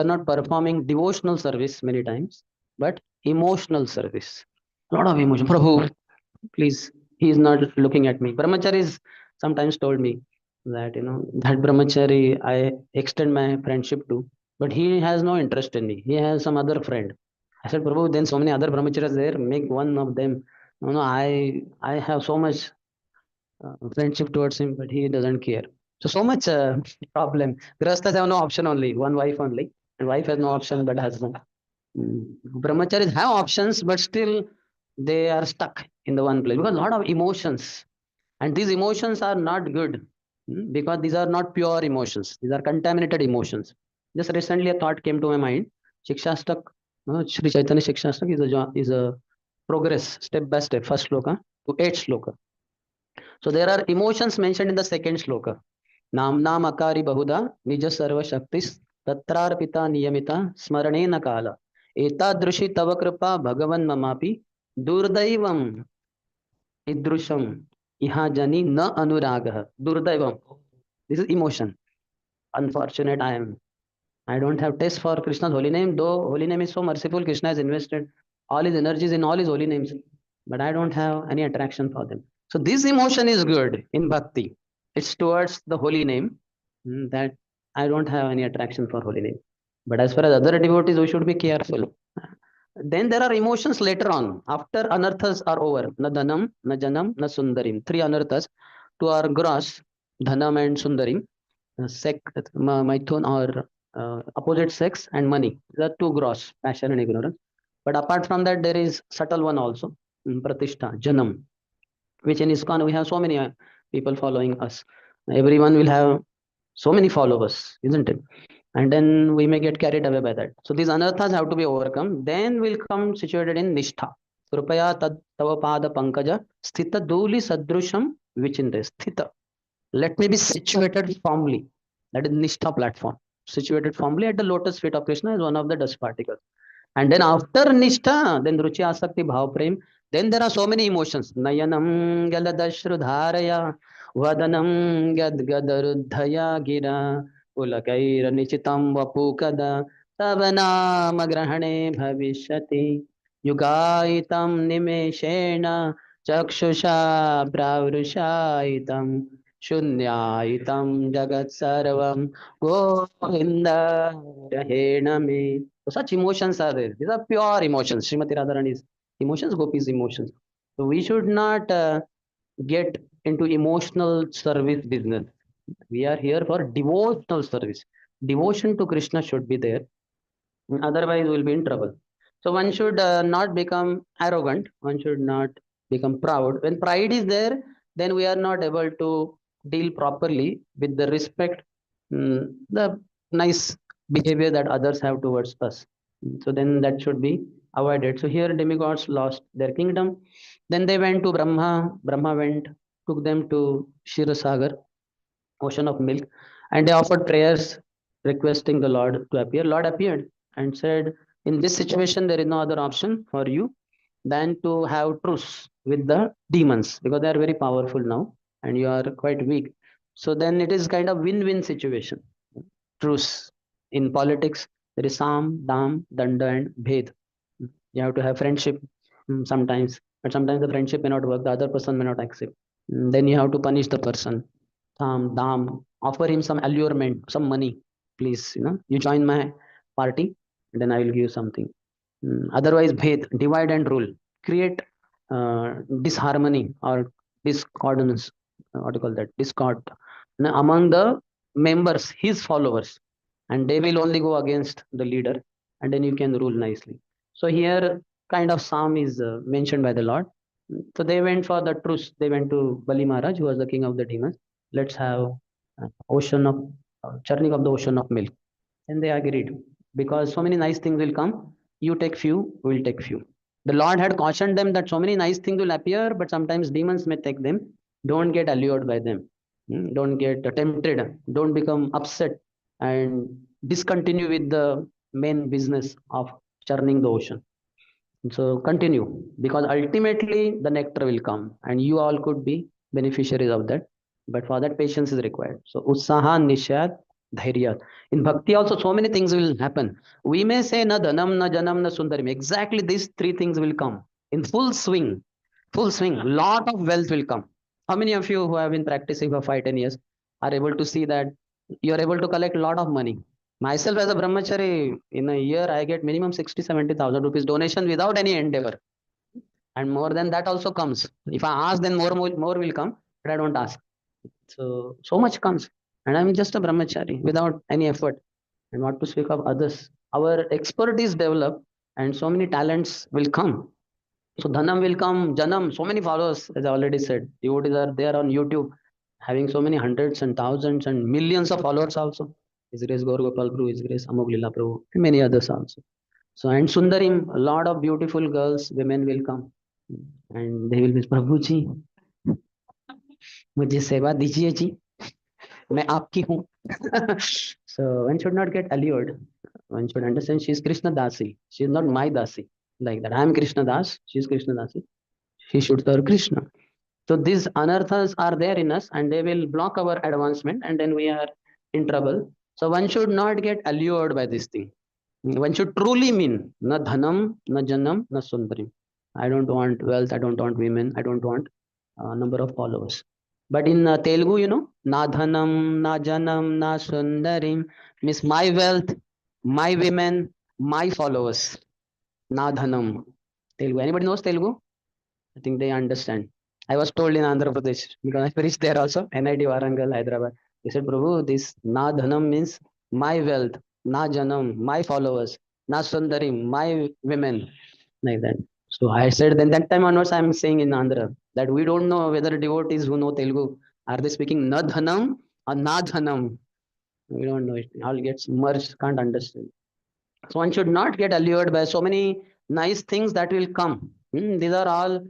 are not performing devotional service many times, but emotional service. A lot of emotion. Prabhu, please, he is not looking at me. Brahmacharis sometimes told me that, that brahmachari I extend my friendship to, but he has no interest in me. He has some other friend. I said, Prabhu, then so many other brahmacharis there, make one of them. I have so much friendship towards him, but he doesn't care. So much problem. Grahasthas have no option, only one wife only, and wife has no option but husband. Brahmacharis have options, but still they are stuck in the one place because a lot of emotions, and these emotions are not good. Because these are not pure emotions; these are contaminated emotions. Just recently, a thought came to my mind. Shikshastak, Sri Chaitanya Shikshastak is a progress step by step, first sloka to eighth sloka. So there are emotions mentioned in the second sloka. Nam akari bahuda nija sarva shaktis tatrarpita niyamita smaranena kala. Etadrushi tava kripa bhagavan mamapi durdaivam idrusham iha jani na anuragah. Durdaivam. This is emotion. Unfortunate I am. I don't have taste for Krishna's holy name, though holy name is so merciful. Krishna has invested all his energies in all his holy names, but I don't have any attraction for them. So this emotion is good in bhakti. It's towards the holy name, that I don't have any attraction for holy name. But as far as other devotees, we should be careful. Then there are emotions later on, after anarthas are over. Na dhanam, na janam, na sundarim. Three anarthas. Two are gross, dhanam and sundarim. Mithun or opposite sex and money. These are two gross, passion and ignorance. But apart from that, there is subtle one also, pratishtha, janam, which in ISKCON we have so many people following us. Everyone will have so many followers, isn't it? And then we may get carried away by that. So these anarthas have to be overcome. Then will come situated in nishtha. Krupaya tad tava pada pankaja sthita duli sadrusham vichinde. Sthita. Let me be situated firmly. That is nishtha platform. Situated firmly at the lotus feet of Krishna is one of the dust particles. And then after nishtha, then ruchi asakti bhav prem, then there are so many emotions. Nayanam galadashrudharaya, vadanam gadgadarudhaya gira, ulakair nichitam vapukada, tavanam grahane bhavishyati, yugaitam nimeshena, chakshusha pravrushayitam, shunyaitam jagat sarvam, govinda rahena me. So such emotions are there. These are pure emotions. Srimati Radharani's emotions, Gopi's emotions. So we should not get into emotional service business. We are here for devotional service. Devotion to Krishna should be there. Otherwise, we'll be in trouble. So one should not become arrogant. One should not become proud. When pride is there, then we are not able to deal properly with the respect, the nice behavior that others have towards us. So then that should be avoided. So here demigods lost their kingdom. Then they went to Brahma. Brahma went, took them to Shirasagar, ocean of milk, and they offered prayers requesting the Lord to appear. Lord appeared and said, in this situation, there is no other option for you than to have truce with the demons because they are very powerful now and you are quite weak. So then it is kind of win-win situation. Truce. In politics, there is Sam, Dam, Danda, and Bhed. You have to have friendship sometimes, but sometimes the friendship may not work, the other person may not accept. Then you have to punish the person. Dam, offer him some allurement, some money, please. You join my party, then I will give you something. Otherwise, bhed, divide and rule, create disharmony or discordance. What do you call that? Discord among the members, his followers, and they will only go against the leader, and then you can rule nicely. So here, kind of psalm is mentioned by the Lord. So they went for the truce. They went to Bali Maharaj, who was the king of the demons. Let's have ocean of churning of the ocean of milk. And they agreed because so many nice things will come. You take few, we will take few. The Lord had cautioned them that so many nice things will appear, but sometimes demons may take them. Don't get allured by them. Don't get tempted. Don't become upset and discontinue with the main business of churning the ocean. So continue because ultimately the nectar will come and you all could be beneficiaries of that. But for that, patience is required. So Utsaha Nishad dhairya. In bhakti also, so many things will happen. We may say, na dhanam, na janam, na sundarim. Exactly these three things will come in full swing. Full swing. Lot of wealth will come. How many of you who have been practicing for 5, 10 years are able to see that you are able to collect a lot of money? Myself as a brahmachari, in a year, I get minimum 60, 70,000 rupees donation without any endeavor. And more than that also comes. If I ask, then more will come, but I don't ask. So much comes. And I'm just a brahmachari without any effort. And what to speak of others? Our expertise develop and so many talents will come. So Dhanam will come, Janam, so many followers, as I already said. Devotees are there on YouTube, having so many hundreds and thousands and millions of followers also. His Grace Gaur Gopal Prabhu, His Grace Amog Lila Prabhu, and many others also. So and Sundarim, a lot of beautiful girls, women will come. And they will be, Prabhu ji, मुझे सेवा दीजिए जी, मैं आपकी हूँ. So one should not get allured. One should understand she is Krishna Dasi. She is not my Dasi. Like that. I am Krishna Das. She is Krishna Dasi. She should serve Krishna. So these anarthas are there in us and they will block our advancement and then we are in trouble. So one should not get allured by this thing. One should truly mean na dhanam, na janam, na sundarim. I don't want wealth. I don't want women. I don't want number of followers. But in Telugu, na dhanam, na janam, na sundarim means my wealth, my women, my followers. Na dhanam. Telugu. Anybody knows Telugu? I think they understand. I was told in Andhra Pradesh because I preached there also, NIT Warangal, Hyderabad. They said, Prabhu, this na dhanam means my wealth, na janam, my followers, na sundarim, my women, like that. So I said, then that time onwards, I'm saying in Andhra that we don't know whether devotees who know Telugu are they speaking na dhanam or na dhanam. We don't know it. All gets merged, can't understand. So one should not get allured by so many nice things that will come. These are all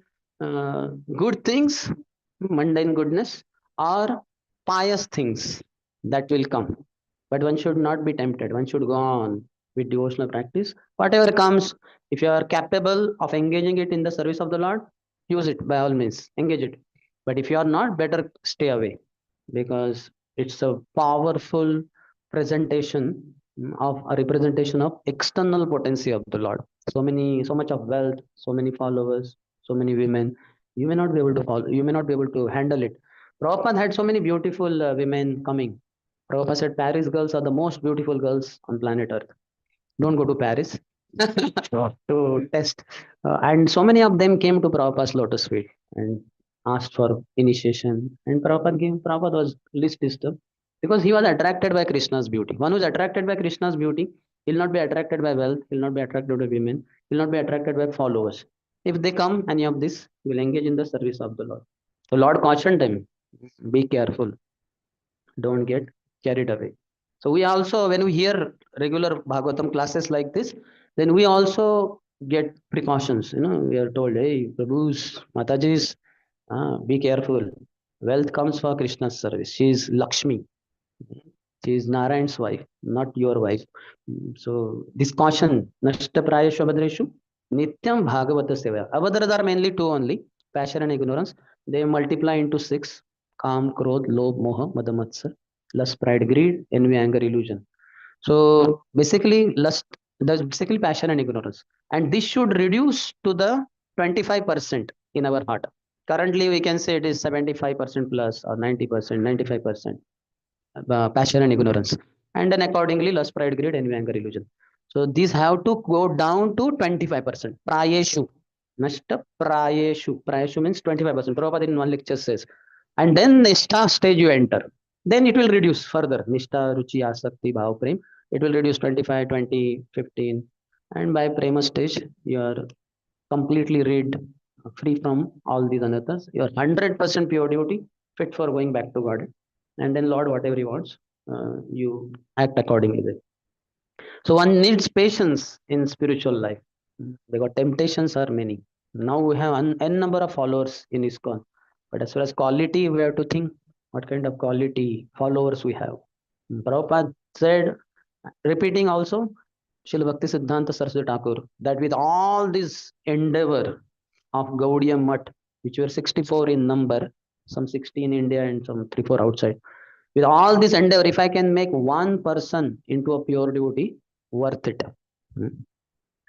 good things, mundane goodness, or pious things that will come. But one should not be tempted. One should go on with devotional practice. Whatever comes, if you are capable of engaging it in the service of the Lord, use it by all means, engage it. But if you are not, better stay away because it's a powerful presentation of a representation of external potency of the Lord. So much of wealth, so many followers, so many women. You may not be able to follow. You may not be able to handle it. Prabhupada had so many beautiful women coming. Prabhupada said Paris girls are the most beautiful girls on planet Earth. Don't go to Paris to test. And so many of them came to Prabhupada's lotus feet and asked for initiation. And Prabhupada was least disturbed because he was attracted by Krishna's beauty. One who is attracted by Krishna's beauty will not be attracted by wealth, will not be attracted by women, will not be attracted by followers. If they come, any of this, will engage in the service of the Lord. So Lord cautioned them, be careful, don't get carried away. So we also, when we hear regular Bhagavatam classes like this, then we also get precautions. We are told, hey, Prabhus, Matajis, be careful. Wealth comes for Krishna's service. She is Lakshmi. She is Narayan's wife, not your wife. So this caution, Nashta Prayashu Abhadreshu, Nityam Bhagavata Seva. Abhadras are mainly two only, passion and ignorance. They multiply into six: Kam, Krodh, Lobh, Moha, Madamatsar, lust, pride, greed, envy, anger, illusion. So basically, that's basically passion and ignorance. And this should reduce to the 25% in our heart. Currently, we can say it is 75% plus or 90%, 95% passion and ignorance. And then accordingly, lust, pride, greed, envy, anger, illusion. So these have to go down to 25%. Prayeshu. Nashta Prayeshu. Prayeshu means 25%. Prabhupada in one lecture says. And then Nishta stage you enter. Then it will reduce further. Nishta, Ruchi, Asakti, Bhav, Prem. It will reduce 25, 20, 15. And by Prema stage, you are completely rid, free from all these anarthas. You are 100% pure devotee, fit for going back to God. And then Lord, whatever He wants, you act accordingly. So one needs patience in spiritual life because temptations are many. Now we have n number of followers in ISKCON, but as far as quality, we have to think what kind of quality followers we have. Prabhupada said, repeating also, Śrīla Bhakti Siddhanta Saraswati Thakur, that with all this endeavor of Gaudiya Mutt, which were 64 in number, some 60 in India and some 3, 4 outside. With all this endeavor, if I can make one person into a pure devotee, worth it. Hmm.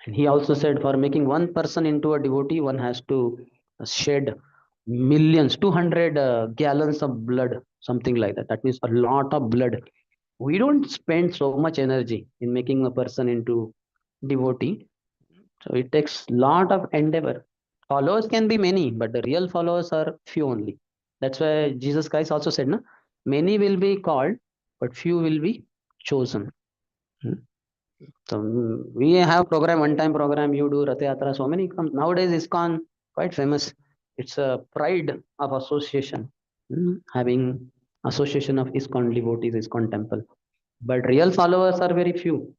And he also said, for making one person into a devotee, one has to shed millions, 200 gallons of blood, something like that. That means a lot of blood. We don't spend so much energy in making a person into devotee. So it takes lot of endeavor. Followers can be many, but the real followers are few only. That's why Jesus Christ also said, no, many will be called, but few will be chosen. Hmm. So we have program, one time program, you do Rath Yatra, so many come. Nowadays ISKCON quite famous. It's a pride of association, having association of ISKCON devotees, ISKCON temple. But real followers are very few.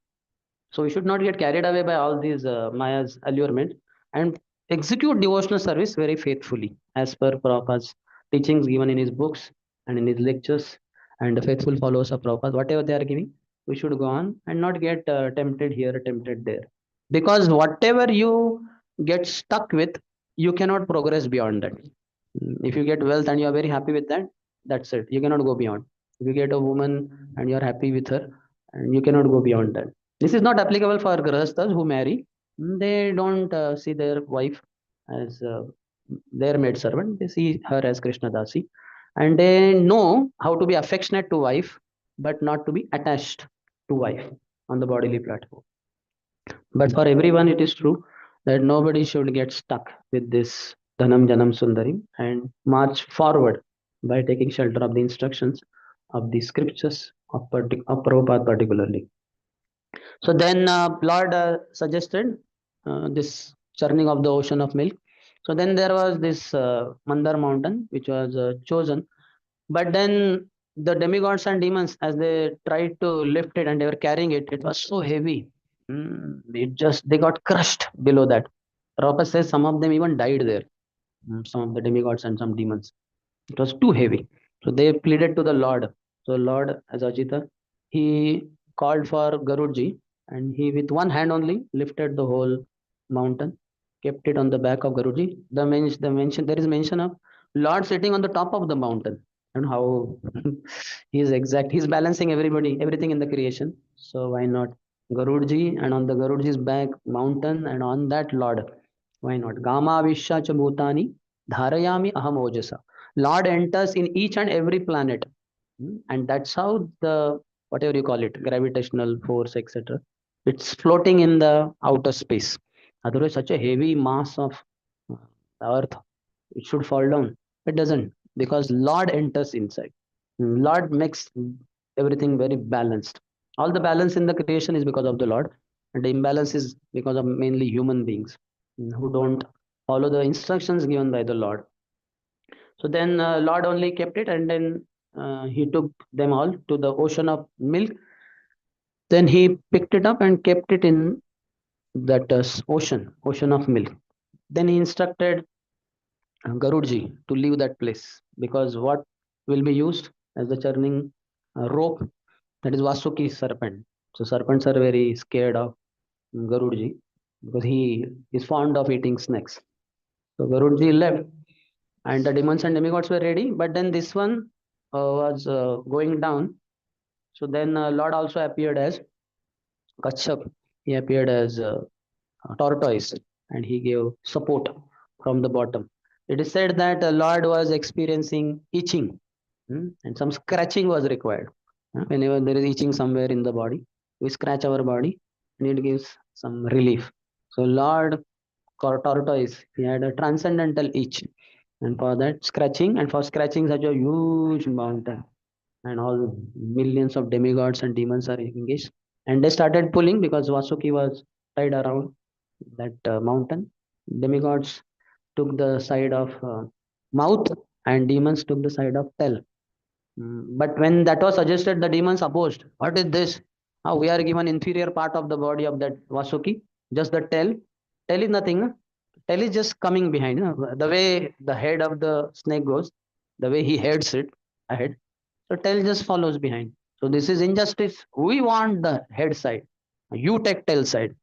So we should not get carried away by all these Maya's allurement and execute devotional service very faithfully as per Prabhupada's teachings given in his books and in his lectures, and the faithful followers of Prabhupada, whatever they are giving, we should go on and not get tempted here, tempted there. Because whatever you get stuck with, you cannot progress beyond that. If you get wealth and you are very happy with that, that's it. You cannot go beyond. If you get a woman and you are happy with her, and you cannot go beyond that. This is not applicable for grahasthas who marry. They don't see their wife as their maid servant. They see her as Krishna Dasi, and they know how to be affectionate to wife, but not to be attached to wife on the bodily platform. But for everyone, it is true that nobody should get stuck with this Dhanam Janam Sundarim and march forward by taking shelter of the instructions of the scriptures of Prabhupada particularly. So then Lord suggested this churning of the ocean of milk. So then there was this Mandar mountain which was chosen. But then the demigods and demons, as they tried to lift it and they were carrying it, it was so heavy. They got crushed below that. Prabhupada says some of them even died there. Some of the demigods and some demons. It was too heavy. So they pleaded to the Lord. So Lord, as Ajita, he called for Garudji, and he with one hand only lifted the whole mountain, kept it on the back of Garudji. There is mention of Lord sitting on the top of the mountain, and how he is exact. He's balancing everything in the creation. So why not Garudji, and on the Garudji's back mountain, and on that Lord, why not? Gama Vishya cha Bhutani Dharayami Aham Ojasa. Lord enters in each and every planet. And that's how the, whatever you call it, gravitational force, etc. It's floating in the outer space. Otherwise, such a heavy mass of uh, the earth, it should fall down. It doesn't, because Lord enters inside. Lord makes everything very balanced. All the balance in the creation is because of the Lord, and the imbalance is because of mainly human beings who don't follow the instructions given by the Lord. So then Lord only kept it, and then he took them all to the ocean of milk. Then he picked it up and kept it in that ocean of milk. Then he instructed Garudji to leave that place, because what will be used as the churning rope, that is Vasuki serpent. So serpents are very scared of Garudji because he is fond of eating snakes. So Garudji left, and the demons and demigods were ready, but then this one was going down. So then Lord also appeared as Kachap. He appeared as a tortoise, and he gave support from the bottom. It is said that Lord was experiencing itching, and some scratching was required. Whenever there is itching somewhere in the body, we scratch our body and it gives some relief. So Lord tortoise, he had a transcendental itch, and for that scratching, and for scratching such a huge mountain, and all millions of demigods and demons are engaged, and they started pulling because Vasuki was tied around that mountain. Demigods took the side of mouth, and demons took the side of tail. But when that was suggested, the demons opposed. What is this? How we are given inferior part of the body of that Vasuki, just the tail. Tail is nothing. No? Tail is just coming behind. No? The way the head of the snake goes, the way he heads it ahead. So tail just follows behind. So this is injustice. We want the head side. You take tail side.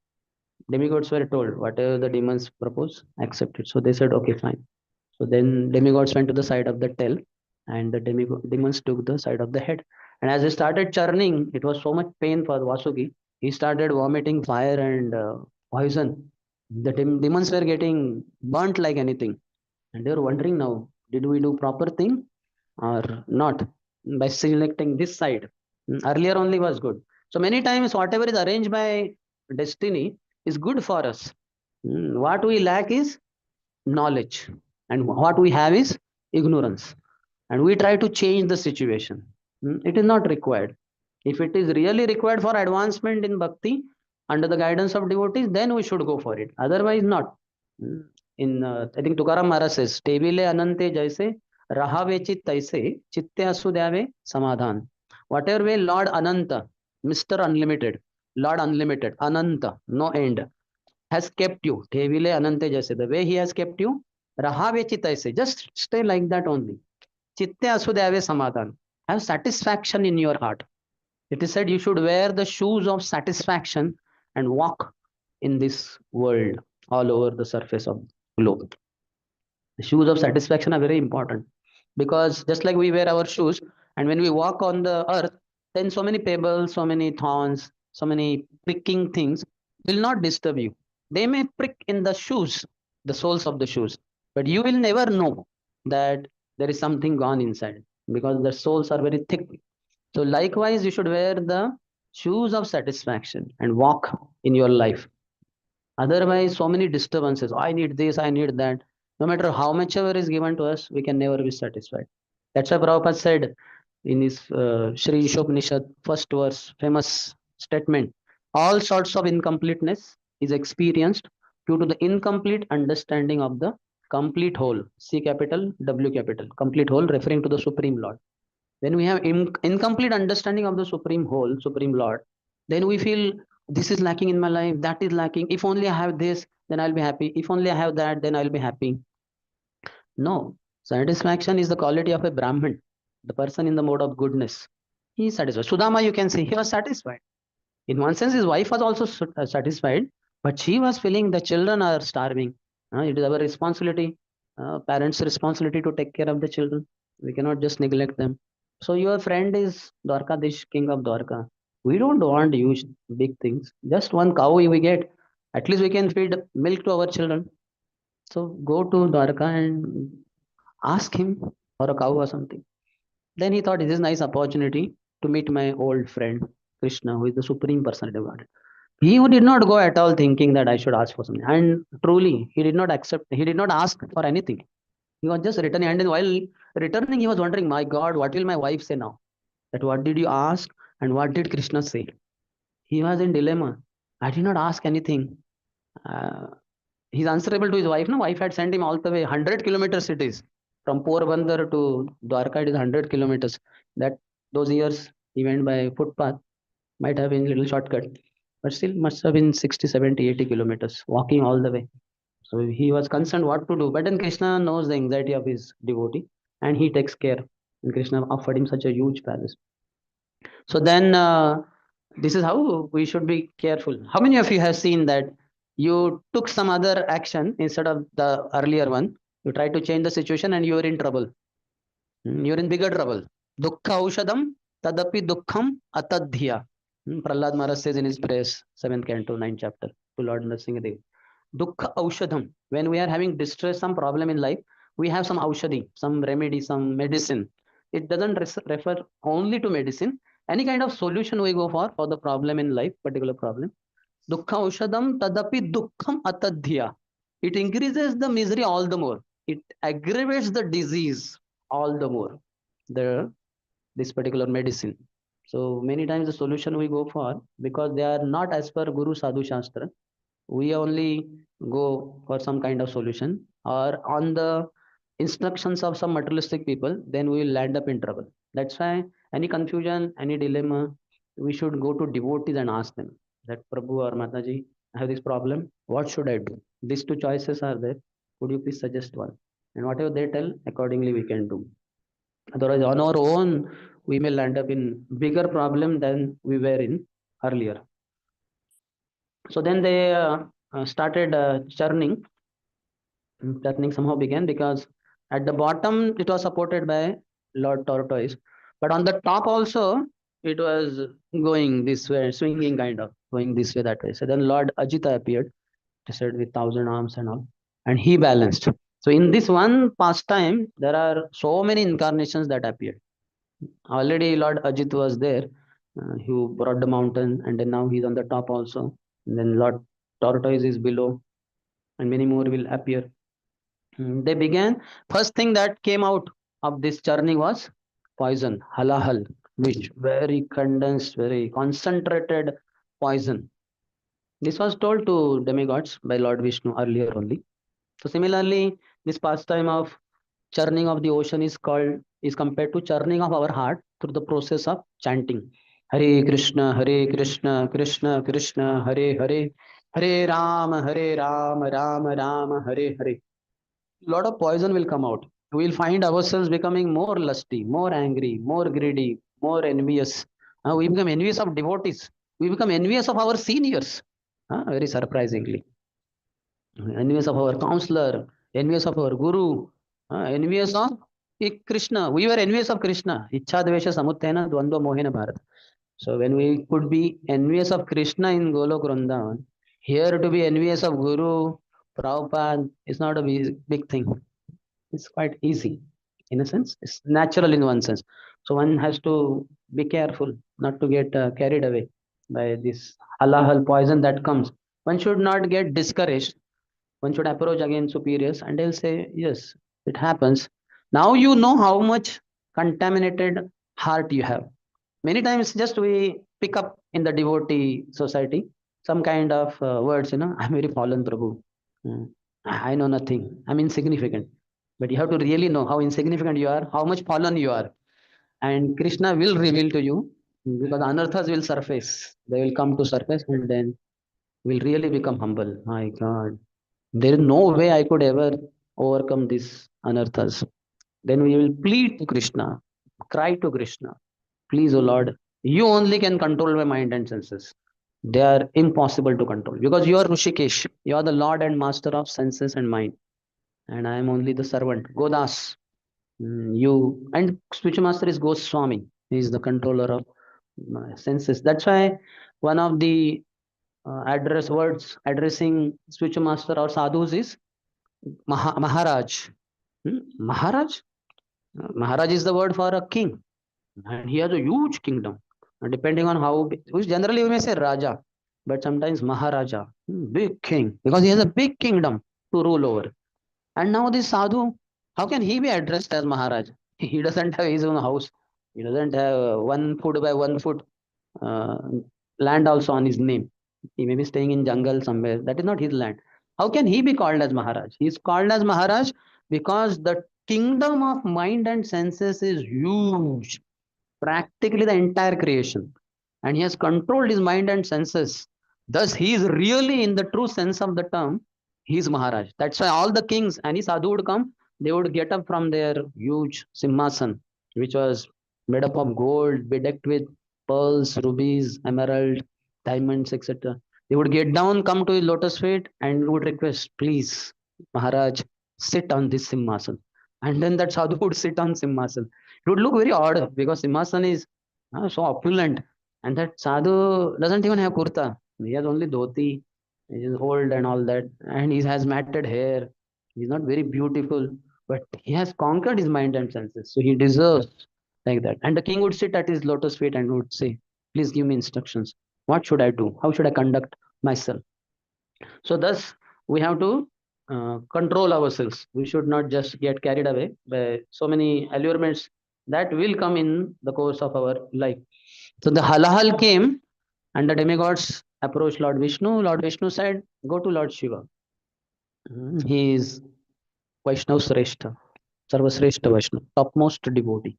Demigods were told whatever the demons propose, accept it. So they said, okay, fine. So then demigods went to the side of the tail, and the demons took the side of the head. And as he started churning, it was so much pain for Vasuki. He started vomiting fire and poison. The demons were getting burnt like anything, and they were wondering now, did we do proper thing or not by selecting this side? Earlier only was good. So many times, whatever is arranged by destiny is good for us. What we lack is knowledge, and what we have is ignorance, and we try to change the situation. It is not required. If it is really required for advancement in bhakti under the guidance of devotees, then we should go for it. Otherwise, not. Hmm. In I think Tukaram Maharaj says, "Tevile anante jaise rahave chit taise chitte asu dhyave samadhan." Whatever way Lord Ananta, Mister Unlimited, Lord Unlimited, Ananta, no end, has kept you. Tevile anante jaise, the way He has kept you, rahave chit taise, just stay like that only. Chitte asu dhyave samadhan. Have satisfaction in your heart. It is said you should wear the shoes of satisfaction and walk in this world all over the surface of the globe. The shoes of satisfaction are very important, because just like we wear our shoes, and when we walk on the earth, then so many pebbles, so many thorns, so many pricking things will not disturb you. They may prick in the shoes, the soles of the shoes, but you will never know that there is something gone inside, because the soles are very thick. So likewise, you should wear the shoes of satisfaction and walk in your life. Otherwise, so many disturbances. I need this, I need that. No matter how much ever is given to us, we can never be satisfied. That's why Prabhupada said in his Sri Ishopanishad first verse, famous statement, all sorts of incompleteness is experienced due to the incomplete understanding of the complete whole. C capital, W capital, complete whole, referring to the Supreme Lord. When we have incomplete understanding of the Supreme Whole, Supreme Lord, then we feel this is lacking in my life, that is lacking. If only I have this, then I'll be happy. If only I have that, then I'll be happy. No. Satisfaction is the quality of a Brahmin, the person in the mode of goodness. He is satisfied. Sudama, you can say, he was satisfied. In one sense, his wife was also satisfied, but she was feeling the children are starving. It is our responsibility, parents' responsibility to take care of the children. We cannot just neglect them. So your friend is Dwarkadish, king of Dwarka. We don't want huge big things. Just one cow we get. At least we can feed milk to our children. So go to Dwarka and ask him for a cow or something. Then he thought this is a nice opportunity to meet my old friend Krishna, who is the supreme personality of God. He did not go at all thinking that I should ask for something. And truly, he did not accept, he did not ask for anything. He was just returning. And then while returning, he was wondering, my God, what will my wife say now? That what did you ask and what did Krishna say? He was in dilemma. I did not ask anything. Uh, he's answerable to his wife. No, wife had sent him all the way 100 kilometers it is. From Porbandar to Dwarka, it is 100 kilometers. That those years he went by footpath. Might have been a little shortcut, but still must have been 60, 70, 80 kilometers walking all the way. So he was concerned what to do. But then Krishna knows the anxiety of his devotee and he takes care. And Krishna offered him such a huge palace. So then this is how we should be careful. How many of you have seen that you took some other action instead of the earlier one? You try to change the situation and you're in trouble. You're in bigger trouble. Dukkha aushadam tadapi dukkham atadhya. Prahlad Maharaj says in his prayers, 7th canto, 9th chapter, to Lord Nrsimhadev. Dukkha aushadam. When we are having distress, some problem in life, we have some aushadhi, some remedy, some medicine. It doesn't refer only to medicine. Any kind of solution we go for the problem in life, particular problem. Dukkha aushadam tadapi dukkham atadhya. It increases the misery all the more. It aggravates the disease all the more. The this particular medicine. So many times the solution we go for, because they are not as per Guru Sadhu Shastra, we only go for some kind of solution or on the instructions of some materialistic people, then we will land up in trouble. That's why any confusion, any dilemma, we should go to devotees and ask them that Prabhu or Mataji, I have this problem. What should I do? These two choices are there. Could you please suggest one? And whatever they tell, accordingly we can do. Otherwise, on our own, we may land up in bigger problem than we were in earlier. So then they started churning somehow began, because at the bottom it was supported by Lord Tortoise. But on the top also, it was going this way, swinging kind of, going this way, that way. So then Lord Ajita appeared, he said, with 1,000 arms and all, and he balanced. So in this one pastime, there are so many incarnations that appeared. Already Lord Ajit was there, who brought the mountain, and then now he's on the top also. And then Lord Tortoise is below, and many more will appear. They began. First thing that came out of this journey was poison, halahal, which very condensed, very concentrated poison. This was told to demigods by Lord Vishnu earlier only. So similarly, this pastime of churning of the ocean is compared to churning of our heart through the process of chanting. Hare Krishna, Hare Krishna, Krishna Krishna, Hare Hare, Hare Ram, Ram Ram, Hare Hare. Lot of poison will come out. We will find ourselves becoming more lusty, more angry, more greedy, more envious. We become envious of devotees. We become envious of our seniors. Very surprisingly. Envious of our counselor, envious of our guru, envious of Krishna. We were envious of Krishna. Ichha dvesha samuttena dvandva mohena bharat. So when we could be envious of Krishna in Golok Vrindavan, here to be envious of Guru, Prabhupada is not a big thing. It's quite easy in a sense. It's natural in one sense. So one has to be careful not to get carried away by this halahal poison that comes. One should not get discouraged. One should approach again superiors and they'll say, yes, it happens. Now you know how much contaminated heart you have. Many times just we pick up in the devotee society some kind of words, I'm very fallen, Prabhu. Mm, I know nothing. I'm insignificant. But you have to really know how insignificant you are, how much fallen you are. And Krishna will reveal to you because anarthas will surface. They will come to surface and then will really become humble. My God. There is no way I could ever overcome these anarthas. Then we will plead to Krishna, cry to Krishna, please, O Lord, you only can control my mind and senses. They are impossible to control because you are Rishikesh. You are the Lord and Master of senses and mind. And I am only the servant. Godas. You and spiritual master is Goswami. He is the controller of senses. That's why one of the address words addressing spiritual master or sadhus is Maharaj. Maharaj? Maharaj is the word for a king, and he has a huge kingdom. And depending on how big, which generally we may say Raja, but sometimes Maharaja, big king, because he has a big kingdom to rule over. And now this sadhu, how can he be addressed as Maharaj? He doesn't have his own house. He doesn't have 1 foot by 1 foot uh, land also on his name. He may be staying in jungle somewhere. That is not his land. How can he be called as Maharaj? He is called as Maharaj because the kingdom of mind and senses is huge, practically the entire creation. And he has controlled his mind and senses. Thus, he is really, in the true sense of the term, he is Maharaj. That's why all the kings, any sadhu would come, they would get up from their huge simhasan, which was made up of gold, bedecked with pearls, rubies, emerald, diamonds, etc. They would get down, come to his lotus feet, and would request, please, Maharaj, sit on this simhasan. And then that sadhu would sit on simhasan. It would look very odd because simhasan is so opulent, and that sadhu doesn't even have kurta. He has only dhoti. He is old and all that, and he has matted hair. He's not very beautiful, but he has conquered his mind and senses, so he deserves like that. And the king would sit at his lotus feet and would say, "Please give me instructions. What should I do? How should I conduct myself?" So thus we have to control ourselves. We should not just get carried away by so many allurements that will come in the course of our life. So the halahal came and the demigods approached Lord Vishnu. Lord Vishnu said, go to Lord Shiva. He is Vaishnav Sreshta, Sarvasreshta Vaishnav, topmost devotee.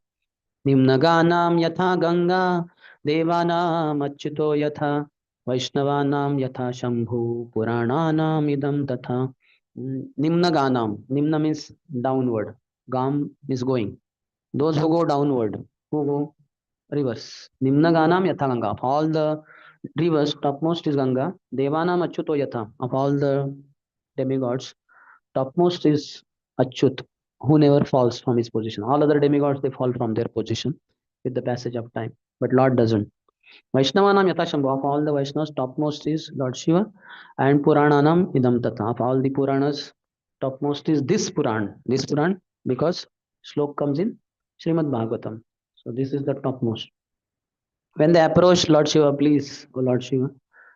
Nimnaganam yatha Ganga, Devanam Achyuto yatha, Vaishnavanam yatha Shambhu, Purananam idam tatha. Nimnaganam. Nimna means downward. Gam is going. Those who go downward, who go rivers. Nimna Ganam Yatha Ganga. Of all the rivers, topmost is Ganga. Devanam Achyuto Yatha. Of all the demigods, topmost is Achyut. who never falls from his position. All other demigods, they fall from their position with the passage of time. But Lord doesn't. Vaishnavanam Yatashambhu, of all the Vaishnavas, topmost is Lord Shiva, and Purananam Idam Tata. Of all the Puranas, topmost is this Puran. This Puran, because slok comes in Śrīmad-Bhāgavatam. So this is the topmost. When they approach Lord Shiva, please, O Lord Shiva,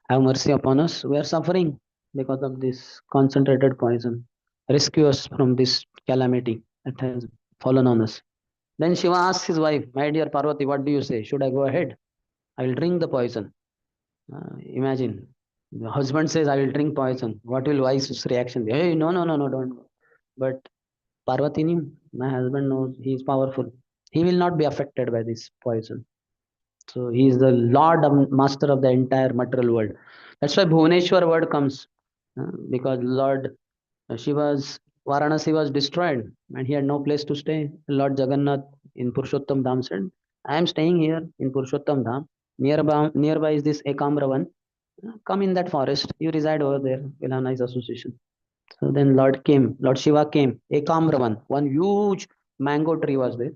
have mercy upon us. We are suffering because of this concentrated poison. Rescue us from this calamity that has fallen on us. Then Shiva asks his wife, my dear Parvati, what do you say? Should I go ahead? I will drink the poison. Imagine. The husband says, I will drink poison. What will wife's reaction be? Hey, no, no, no, no, don't go. But Parvati knew, my husband knows he is powerful. He will not be affected by this poison. So he is the Lord and Master of the entire material world. That's why Bhuvaneshwar word comes. Because Lord Shiva's Varanasi was destroyed and he had no place to stay. Lord Jagannath in Purushottam Dham said, I am staying here in Purushottam Dham. Nearby is this Ekamravan. Come in that forest. You reside over there. We'll have nice association. So then Lord Shiva came. Ekamravan, one huge mango tree was there.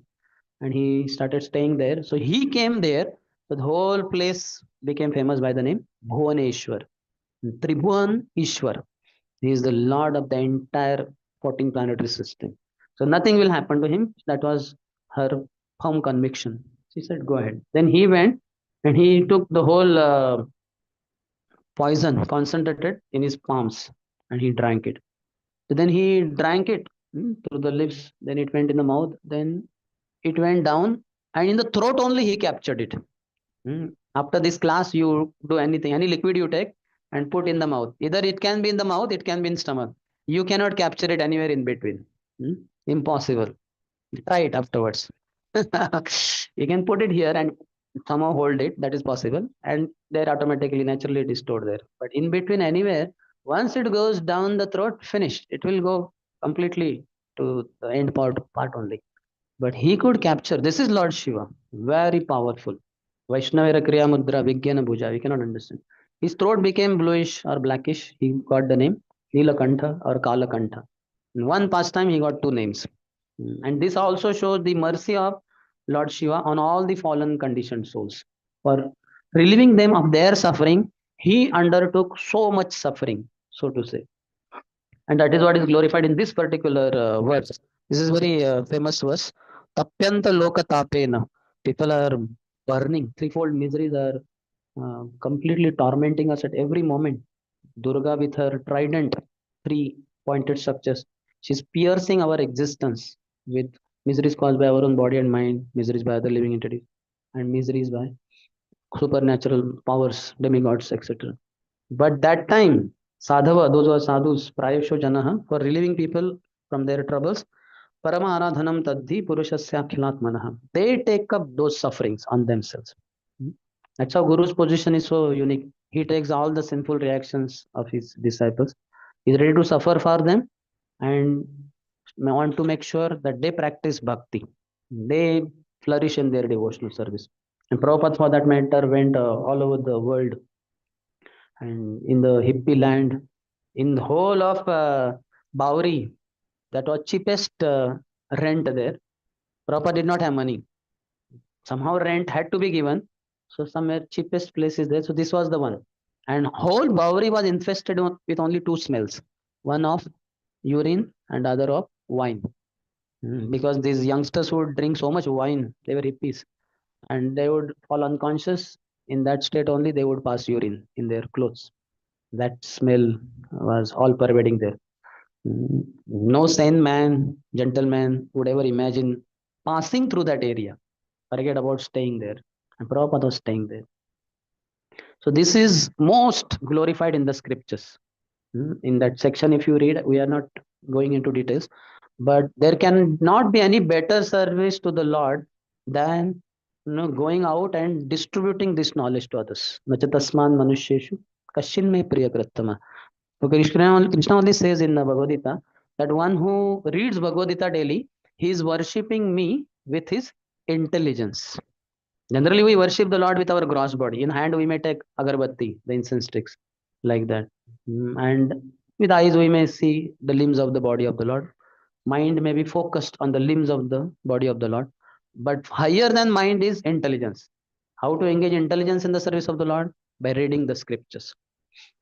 And he started staying there. So he came there. So the whole place became famous by the name Bhuvaneshwar. Tribhuvan Ishwar. He is the Lord of the entire 14 planetary system. So nothing will happen to him. That was her firm conviction. She said, go ahead. Then he went and he took the whole poison concentrated in his palms and he drank it. So then he drank it through the lips. Then it went in the mouth. Then it went down and in the throat only he captured it. After this class, you do anything, any liquid you take and put in the mouth. Either it can be in the mouth, it can be in stomach. You cannot capture it anywhere in between. Impossible. Try it afterwards. You can put it here and somehow hold it. That is possible. And there automatically, naturally it is stored there. But in between anywhere, once it goes down the throat, finished. It will go completely to the end part only. But he could capture. This is Lord Shiva. Very powerful. Vaishnavera Kriya Mudra Vigyana Bhuja. We cannot understand. His throat became bluish or blackish. He got the name Lila-Kantha or Kala-Kantha. In one pastime, he got two names. And this also shows the mercy of Lord Shiva on all the fallen conditioned souls. For relieving them of their suffering, he undertook so much suffering, so to say. And that is what is glorified in this particular verse. This is very famous verse. Tapyanta loka tapena. People are burning. Threefold miseries are completely tormenting us at every moment. Durga with her trident, three pointed structures. She's piercing our existence with miseries caused by our own body and mind, miseries by other living entities, and miseries by supernatural powers, demigods, etc. But that time, sadhava, those who are sadhus, prayasho janaha, for relieving people from their troubles, parama aradhanam tadhi purushasya akhilatmanaha. They take up those sufferings on themselves. That's how Guru's position is so unique. He takes all the sinful reactions of his disciples. He's ready to suffer for them and want to make sure that they practice bhakti. They flourish in their devotional service. And Prabhupada, for that matter, went all over the world and in the hippie land, in the whole of Bauri, that was cheapest rent there. Prabhupada did not have money. Somehow rent had to be given. So somewhere cheapest place is there. So this was the one. And whole Bauri was infested with only two smells. One of urine and other of wine. Because these youngsters would drink so much wine, they were hippies. And they would fall unconscious. In that state only, they would pass urine in their clothes. That smell was all pervading there. No sane man, gentleman would ever imagine passing through that area. Forget about staying there. And Prabhupada was staying there. So this is most glorified in the scriptures. In that section, if you read, we are not going into details, but there can not be any better service to the Lord than going out and distributing this knowledge to others. Nachatasman manusheshu kashin me priya prattama. So Krishna only says in the Bhagavad Gita that one who reads Bhagavad Gita daily, he is worshipping me with his intelligence. Generally, we worship the Lord with our gross body. In hand, we may take agarbatti, the incense sticks, like that. And with eyes, we may see the limbs of the body of the Lord. Mind may be focused on the limbs of the body of the Lord, but higher than mind is intelligence. How to engage intelligence in the service of the Lord? By reading the scriptures.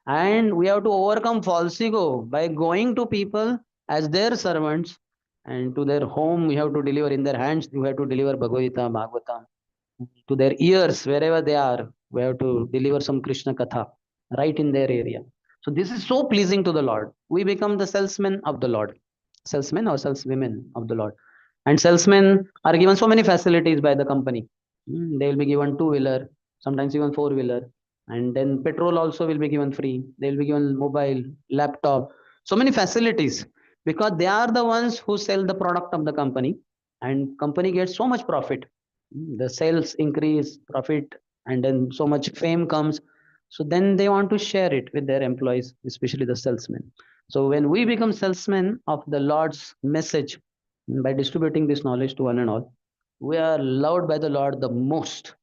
And we have to overcome false ego by going to people as their servants, and to their home we have to deliver, in their hands we have to deliver Bhagavad Gita, Bhagavatam, to their ears wherever they are we have to deliver some Krishna Katha right in their area. So this is so pleasing to the Lord. We become the salesmen of the Lord, salesmen or saleswomen of the Lord. And salesmen are given so many facilities by the company. They will be given two-wheeler, sometimes even four-wheeler, and then petrol also will be given free. They will be given mobile, laptop, so many facilities, because they are the ones who sell the product of the company, and company gets so much profit. The sales increase, profit, and then so much fame comes. So then they want to share it with their employees, especially the salesmen. So when we become salesmen of the Lord's message, by distributing this knowledge to one and all, we are loved by the Lord the most.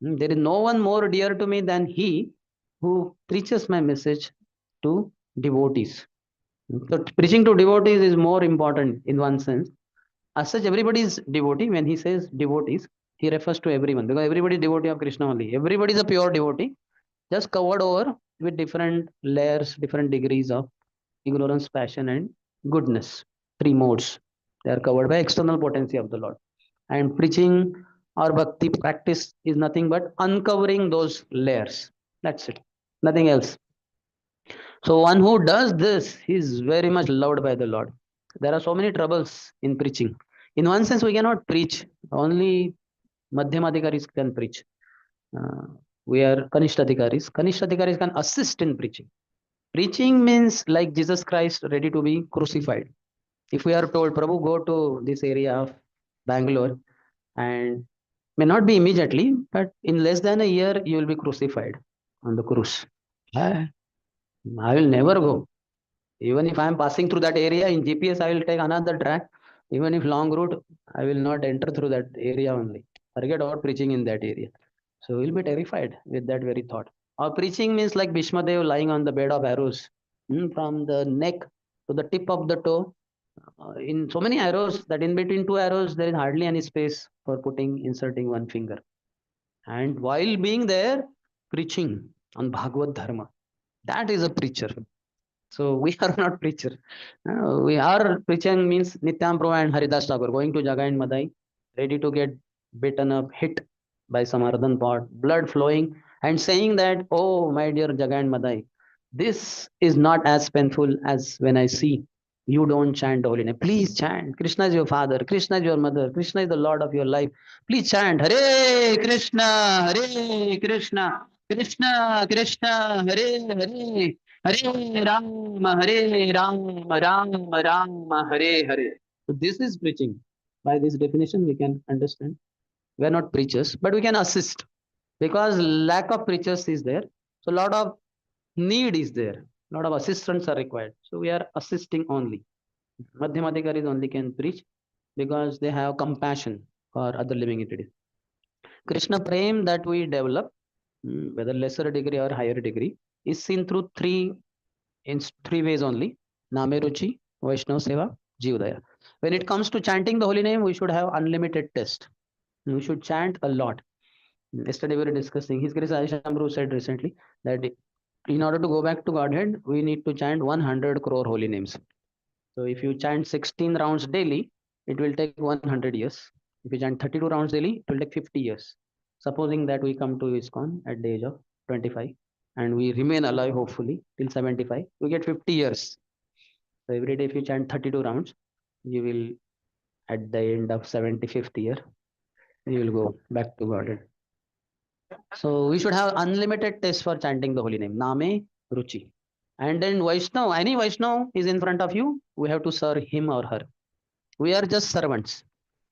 There is no one more dear to me than he who preaches my message to devotees. So preaching to devotees is more important in one sense. As such, everybody is devotee. When he says devotees, he refers to everyone, because everybody is devotee of Krishna only. Everybody is a pure devotee, just covered over with different layers, different degrees of ignorance, passion, and goodness. Three modes. They are covered by external potency of the Lord. And preaching or bhakti practice is nothing but uncovering those layers. That's it. Nothing else. So one who does this, he is very much loved by the Lord. There are so many troubles in preaching. In one sense, we cannot preach. Only Madhyamadhikaris can preach. Uh, we are Kanishtadhikaris. Kanishtadhikaris can assist in preaching. Preaching means like Jesus Christ ready to be crucified. If we are told, Prabhu, go to this area of Bangalore, and may not be immediately, but in less than a year, you will be crucified on the cross. I will never go. Even if I am passing through that area in GPS, I will take another track. Even if long route, I will not enter through that area only. Forget about preaching in that area. So we'll be terrified with that very thought. Or preaching means like Bhishmadev lying on the bed of arrows, from the neck to the tip of the toe. In so many arrows that in between two arrows, there is hardly any space for inserting one finger. And while being there, preaching on Bhagavad Dharma. That is a preacher. So we are not preacher. We are preaching means Nityam Prabhu and Haridas Thakur going to Jagai and Madai, ready to get beaten up, hit by some earthen pot, blood flowing, and saying that, oh my dear Jagai and Madai, this is not as painful as when I see you don't chant the holy name. Please chant. Krishna is your father. Krishna is your mother. Krishna is the Lord of your life. Please chant Hare Krishna, Hare Krishna, Krishna Krishna, Hare Hare. Hare Ram, Hare Ram, Ram Ram, Hare Hare. So this is preaching. By this definition, we can understand. We are not preachers, but we can assist, because lack of preachers is there. So a lot of need is there. A lot of assistants are required. So we are assisting only. Madhyamadhikaris only can preach because they have compassion for other living entities. Krishna Prem that we develop, whether lesser degree or higher degree, is seen through in three ways only: Name Ruchi, Vaishnava Seva, Jivdaya. When it comes to chanting the holy name, we should have unlimited test. We should chant a lot. Yesterday we were discussing, His Grace Aishamru said recently that in order to go back to Godhead, we need to chant 100 crore holy names. So if you chant 16 rounds daily, it will take 100 years. If you chant 32 rounds daily, it will take 50 years. Supposing that we come to ISKCON at the age of 25 and we remain alive hopefully till 75, we get 50 years. So every day if you chant 32 rounds, you will at the end of 75th year, you will go back to Godhead. So we should have unlimited taste for chanting the holy name. Name Ruchi. And then Vaishnav, any Vaishnav is in front of you, we have to serve him or her. We are just servants.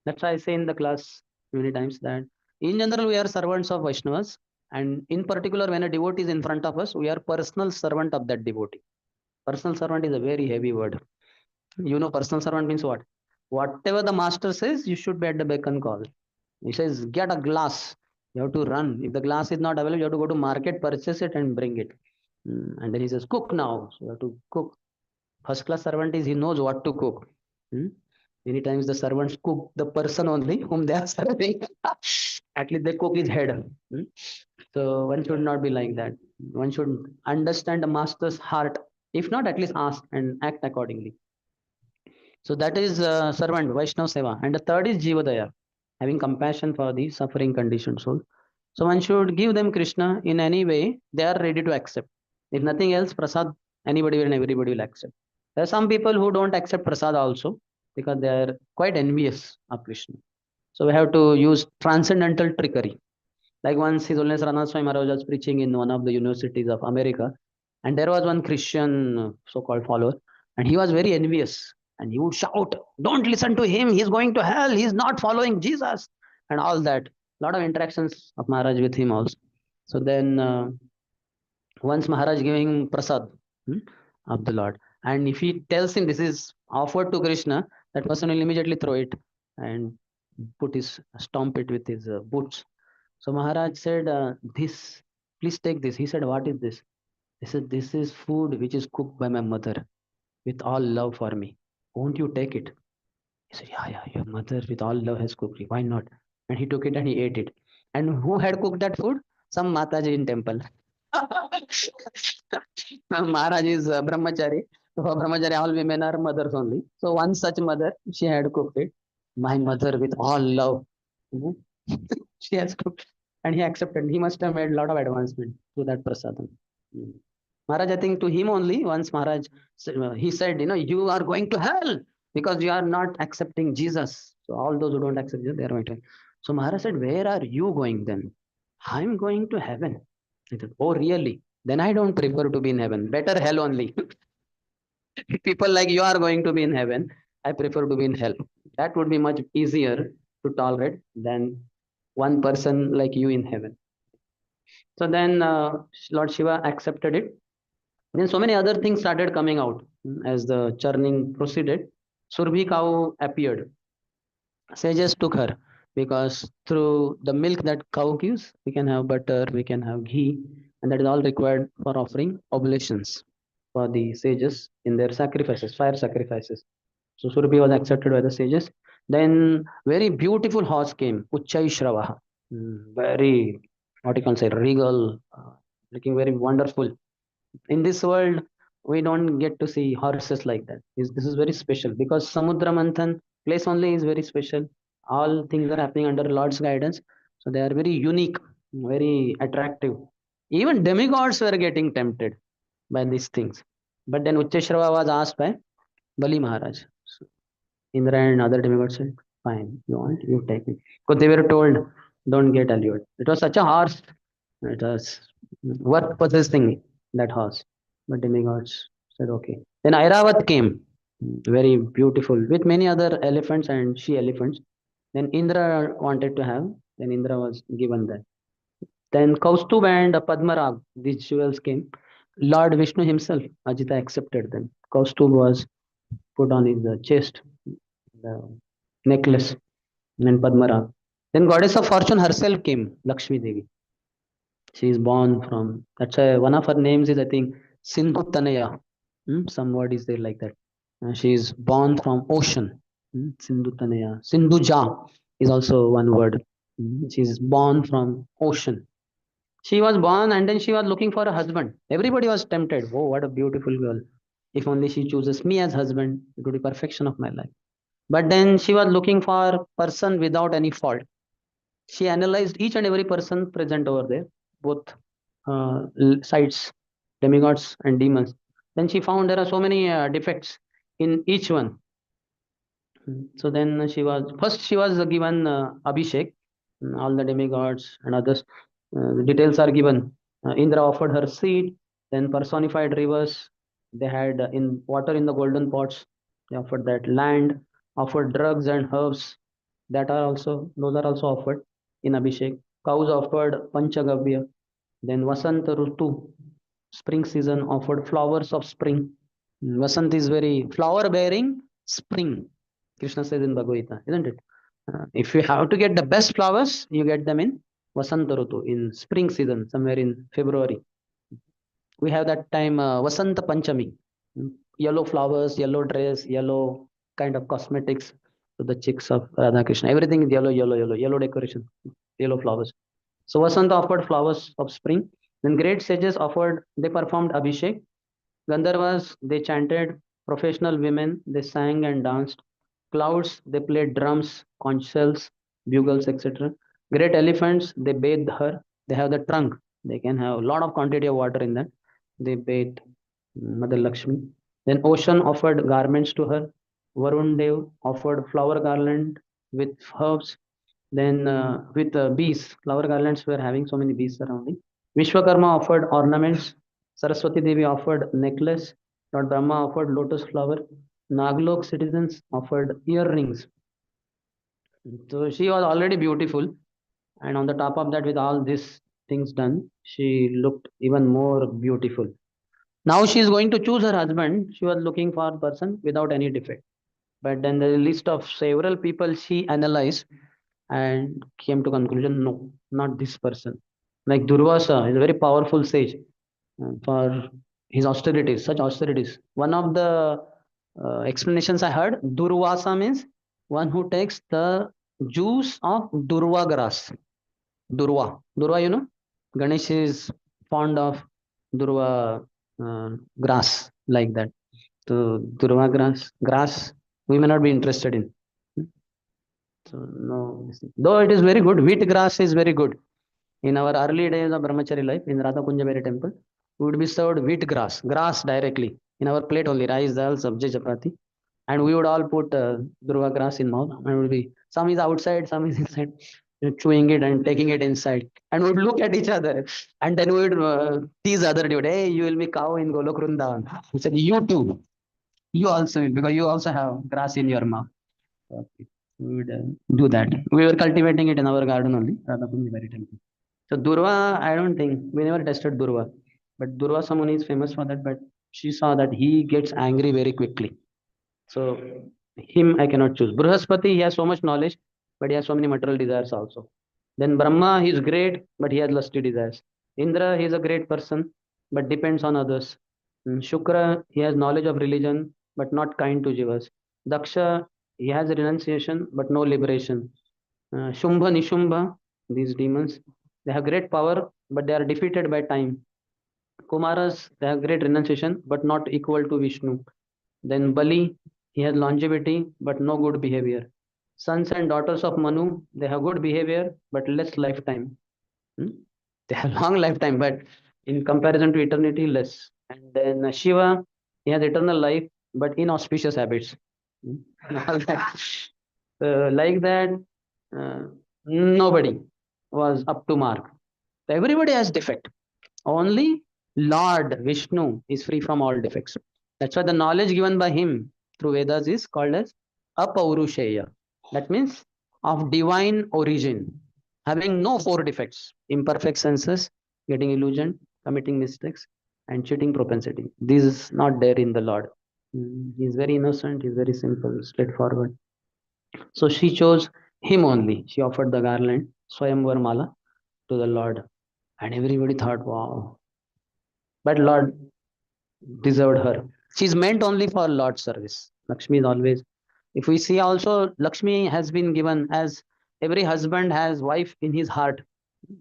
That's why I say in the class many times that in general we are servants of Vaishnavas, and in particular when a devotee is in front of us, we are personal servant of that devotee. Personal servant is a very heavy word. You know, personal servant means what? Whatever the master says, you should be at the beck and call. He says, get a glass. You have to run. If the glass is not available, you have to go to market, purchase it, and bring it. And then he says, cook now. So you have to cook. First class servant is he knows what to cook. Many times the servants cook the person only whom they are serving. At least they cook his head. Hmm? So one should not be like that. One should understand the master's heart. If not, at least ask and act accordingly. So that is servant, Vaishnav Seva. And the third is Jivadaya, having compassion for the suffering conditioned soul. So one should give them Krishna in any way they are ready to accept. If nothing else, Prasad, anybody and everybody will accept. There are some people who don't accept Prasad also because they are quite envious of Krishna. So we have to use transcendental trickery. Like once His Holiness Ranat Swami Maharaj was preaching in one of the universities of America, and there was one Christian so-called follower, and he was very envious, and he would shout, "Don't listen to him! He's going to hell! He's not following Jesus!" and all that. A lot of interactions of Maharaj with him also. So then once Maharaj giving him prasad of the Lord, and if he tells him this is offered to Krishna, that person will immediately throw it and put his stomp it with his boots. So Maharaj said, "This, please take this." He said, "What is this?" He said, "This is food which is cooked by my mother with all love for me. Won't you take it?" He said, "Yeah, yeah, your mother with all love has cooked it. Why not?" And he took it and he ate it. And who had cooked that food? Some Mataji in temple. Maharaj is brahmachari. So for brahmachari, all women are mothers only. So one such mother, she had cooked it. My mother with all love. Mhm. She has cooked and he accepted. He must have made a lot of advancement to that prasadam. Mm. Maharaj, I think to him only, once Maharaj, he said, you are going to hell because you are not accepting Jesus. So all those who don't accept Jesus, they are going to hell. So Maharaj said, where are you going then? I'm going to heaven. I said, oh, really? Then I don't prefer to be in heaven. Better hell only. People like you are going to be in heaven. I prefer to be in hell. That would be much easier to tolerate than one person like you in heaven. So then Lord Shiva accepted it. Then so many other things started coming out as the churning proceeded. Surbhi cow appeared. Sages took her because through the milk that cow gives, we can have butter, we can have ghee, and that is all required for offering oblations for the sages in their sacrifices, fire sacrifices. So Surbhi was accepted by the sages. Then very beautiful horse came, Uchchai Shravaha. Very, what you can say, regal, looking very wonderful. In this world, we don't get to see horses like that. This is very special because Samudra Manthan place only is very special. All things are happening under Lord's guidance. So they are very unique, very attractive. Even demigods were getting tempted by these things. But then Uchcheshrava was asked by Bali Maharaj. So Indra and other demigods said, fine, you want, you take it. Because they were told, don't get allured. It was such a horse. It was worth possessing that horse. But demigods said, okay. Then Airavat came, very beautiful, with many other elephants and she elephants. Then Indra wanted to have, then Indra was given that. Then Kaustubh and Padmarag, these jewels came. Lord Vishnu himself, Ajita accepted them. Kaustubh was put on his chest, the necklace, and Padmarag. Then Goddess of Fortune herself came, Lakshmi Devi. She is born from, that's why one of her names is, I think, Sindhu Tanaya. Some word is there like that. She is born from ocean. Sindhu Tanaya. Sindhu Ja is also one word. She is born from ocean. She was born and then she was looking for a husband. Everybody was tempted. Oh, what a beautiful girl. If only she chooses me as husband, it would be perfection of my life. But then she was looking for person without any fault. She analyzed each and every person present over there, both sides, demigods and demons. Then she found there are so many defects in each one. So then she was given Abhishek, all the demigods and others. The details are given. Indra offered her seed, then personified rivers. They had in water in the golden pots. They offered that land, offered drugs and herbs. Those are also offered in Abhishek. Cows offered Panchagavya. Then Vasanta Rutu, spring season offered flowers of spring. Vasant is very flower bearing spring. Krishna says in Bhagavad Gita, isn't it? If you have to get the best flowers, you get them in Vasanta Rutu, in spring season, somewhere in February. We have that time Vasanta Panchami. Yellow flowers, yellow dress, yellow kind of cosmetics. to the chicks of Radha Krishna. Everything is yellow, yellow, yellow, yellow decoration, yellow flowers. So Vasanta offered flowers of spring. Then great sages offered, they performed Abhishek. Gandharvas, they chanted. Professional women, they sang and danced. Clouds, they played drums, conch shells, bugles, etc. Great elephants, they bathed her. They have the trunk. They can have a lot of quantity of water in that. They bathed Mother Lakshmi. Then ocean offered garments to her. Varun Dev offered flower garland with herbs. Then with bees, flower garlands were having so many bees surrounding. Vishwakarma offered ornaments. Saraswati Devi offered necklace. Lord Brahma offered lotus flower. Naglok citizens offered earrings. So she was already beautiful, and on the top of that, with all these things done, she looked even more beautiful. Now she is going to choose her husband. She was looking for a person without any defect. But then the list of several people she analyzed and came to conclusion, no, not this person. Like Durvasa is a very powerful sage for his austerities, such austerities. One of the explanations I heard, Durvasa means one who takes the juice of Durva grass. Durva, you know, Ganesh is fond of Durva grass like that. So Durva grass, we may not be interested in. So no, though it is very good, wheat grass is very good. In our early days of brahmachari life in Radha Kunjaveri temple, we would be served wheat grass directly in our plate only, rice, dal, sabji, chapati, and we would all put durva grass in mouth, and would be some is outside, some is inside, chewing it and taking it inside, and we would look at each other, and then we would tease other dude, hey, you will be cow in Golok Vrindavan. He said, you too, you also will, because you also have grass in your mouth. Okay. We would do that. We were cultivating it in our garden only, Radha Kunjaveri temple. So Durva, I don't think we never tested Durva, but Durva Samuni is famous for that. But she saw that he gets angry very quickly. So him I cannot choose. Bruhaspati, he has so much knowledge, but he has so many material desires also. Then Brahma, he is great, but he has lusty desires. Indra, he is a great person, but depends on others. Shukra, he has knowledge of religion, but not kind to jivas. Daksha, he has renunciation, but no liberation. Shumbha, Nishumbha, these demons, they have great power, but they are defeated by time. Kumaras, they have great renunciation, but not equal to Vishnu. Then Bali, he has longevity, but no good behavior. Sons and daughters of Manu, they have good behavior, but less lifetime. Hmm? They have long lifetime, but in comparison to eternity, less. And then Shiva, he has eternal life, but inauspicious habits. Hmm? All that. Like that, uh, nobody was up to mark. Everybody has defect. Only Lord Vishnu is free from all defects. That's why the knowledge given by him through Vedas is called as Apaurusheya. That means of divine origin, having no four defects: imperfect senses, getting illusion, committing mistakes, and cheating propensity. This is not there in the Lord. He is very innocent, he is very simple, straightforward. So she chose him only. She offered the garland, Swayamvar Mala, to the Lord. And everybody thought, wow. But Lord deserved her. She's meant only for Lord's service. Lakshmi is always. If we see also, Lakshmi has been given as every husband has wife in his heart,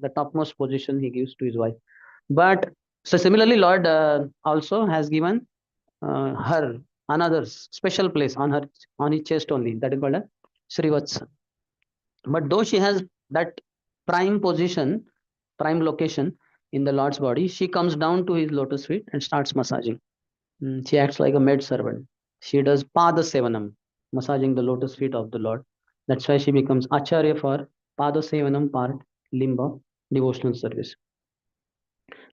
the topmost position he gives to his wife. But so similarly, Lord also has given her another special place on his chest only. That is called a Srivatsa. But though she has that prime position, prime location in the Lord's body, she comes down to his lotus feet and starts massaging. She acts like a maid servant. She does Pada Sevanam, massaging the lotus feet of the Lord. That's why she becomes Acharya for Pada Sevanam part, limba, devotional service.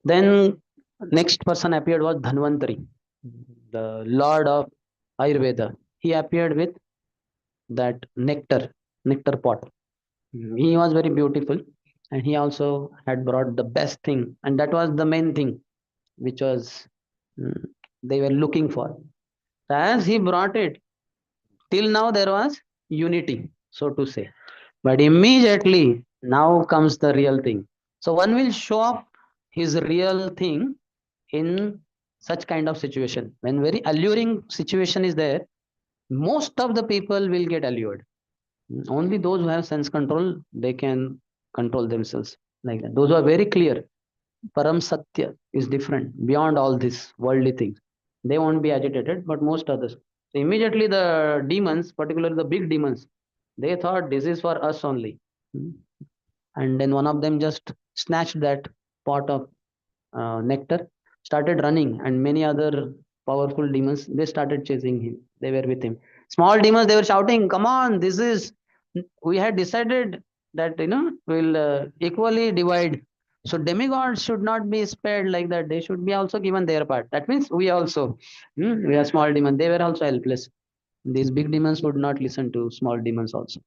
Then next person appeared was Dhanvantari, the Lord of Ayurveda. He appeared with that nectar pot. He was very beautiful, and he also had brought the best thing, and that was the main thing which was mm, they were looking for. As he brought it, till now there was unity, so to say. But immediately now comes the real thing. So one will show up his real thing in such kind of situation. When very alluring situation is there, most of the people will get allured. Only those who have sense control, they can control themselves like that. Those who are very clear, Param Satya is different, beyond all this worldly things. They won't be agitated, but most others. So immediately the demons, particularly the big demons, they thought this is for us only. Hmm. And then one of them just snatched that pot of nectar, started running, and many other powerful demons, they started chasing him. They were with him. Small demons, they were shouting, "Come on, this is, we had decided that, we'll equally divide. So demigods should not be spared like that. They should be also given their part. That means we also, we are small demons. They were also helpless. These big demons would not listen to small demons also.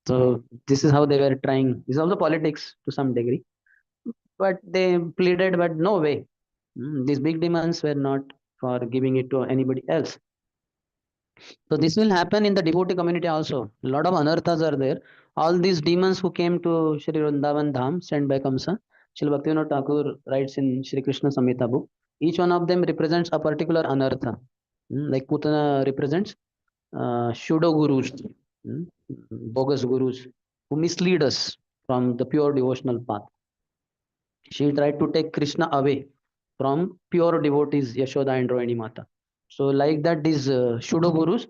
So this is how they were trying. This is also politics to some degree, but they pleaded, but no way. These big demands were not for giving it to anybody else. So this will happen in the devotee community also. A lot of anarthas are there. All these demons who came to Shri Vrindavan Dham, sent by Kamsa, Srila Bhaktivinoda Thakur writes in Shri Krishna Samhita book, each one of them represents a particular anartha. Like Putana represents pseudo gurus, mm, bogus gurus who mislead us from the pure devotional path. She tried to take Krishna away from pure devotees, Yashoda and Rohini Mata. So, like that, these pseudo gurus,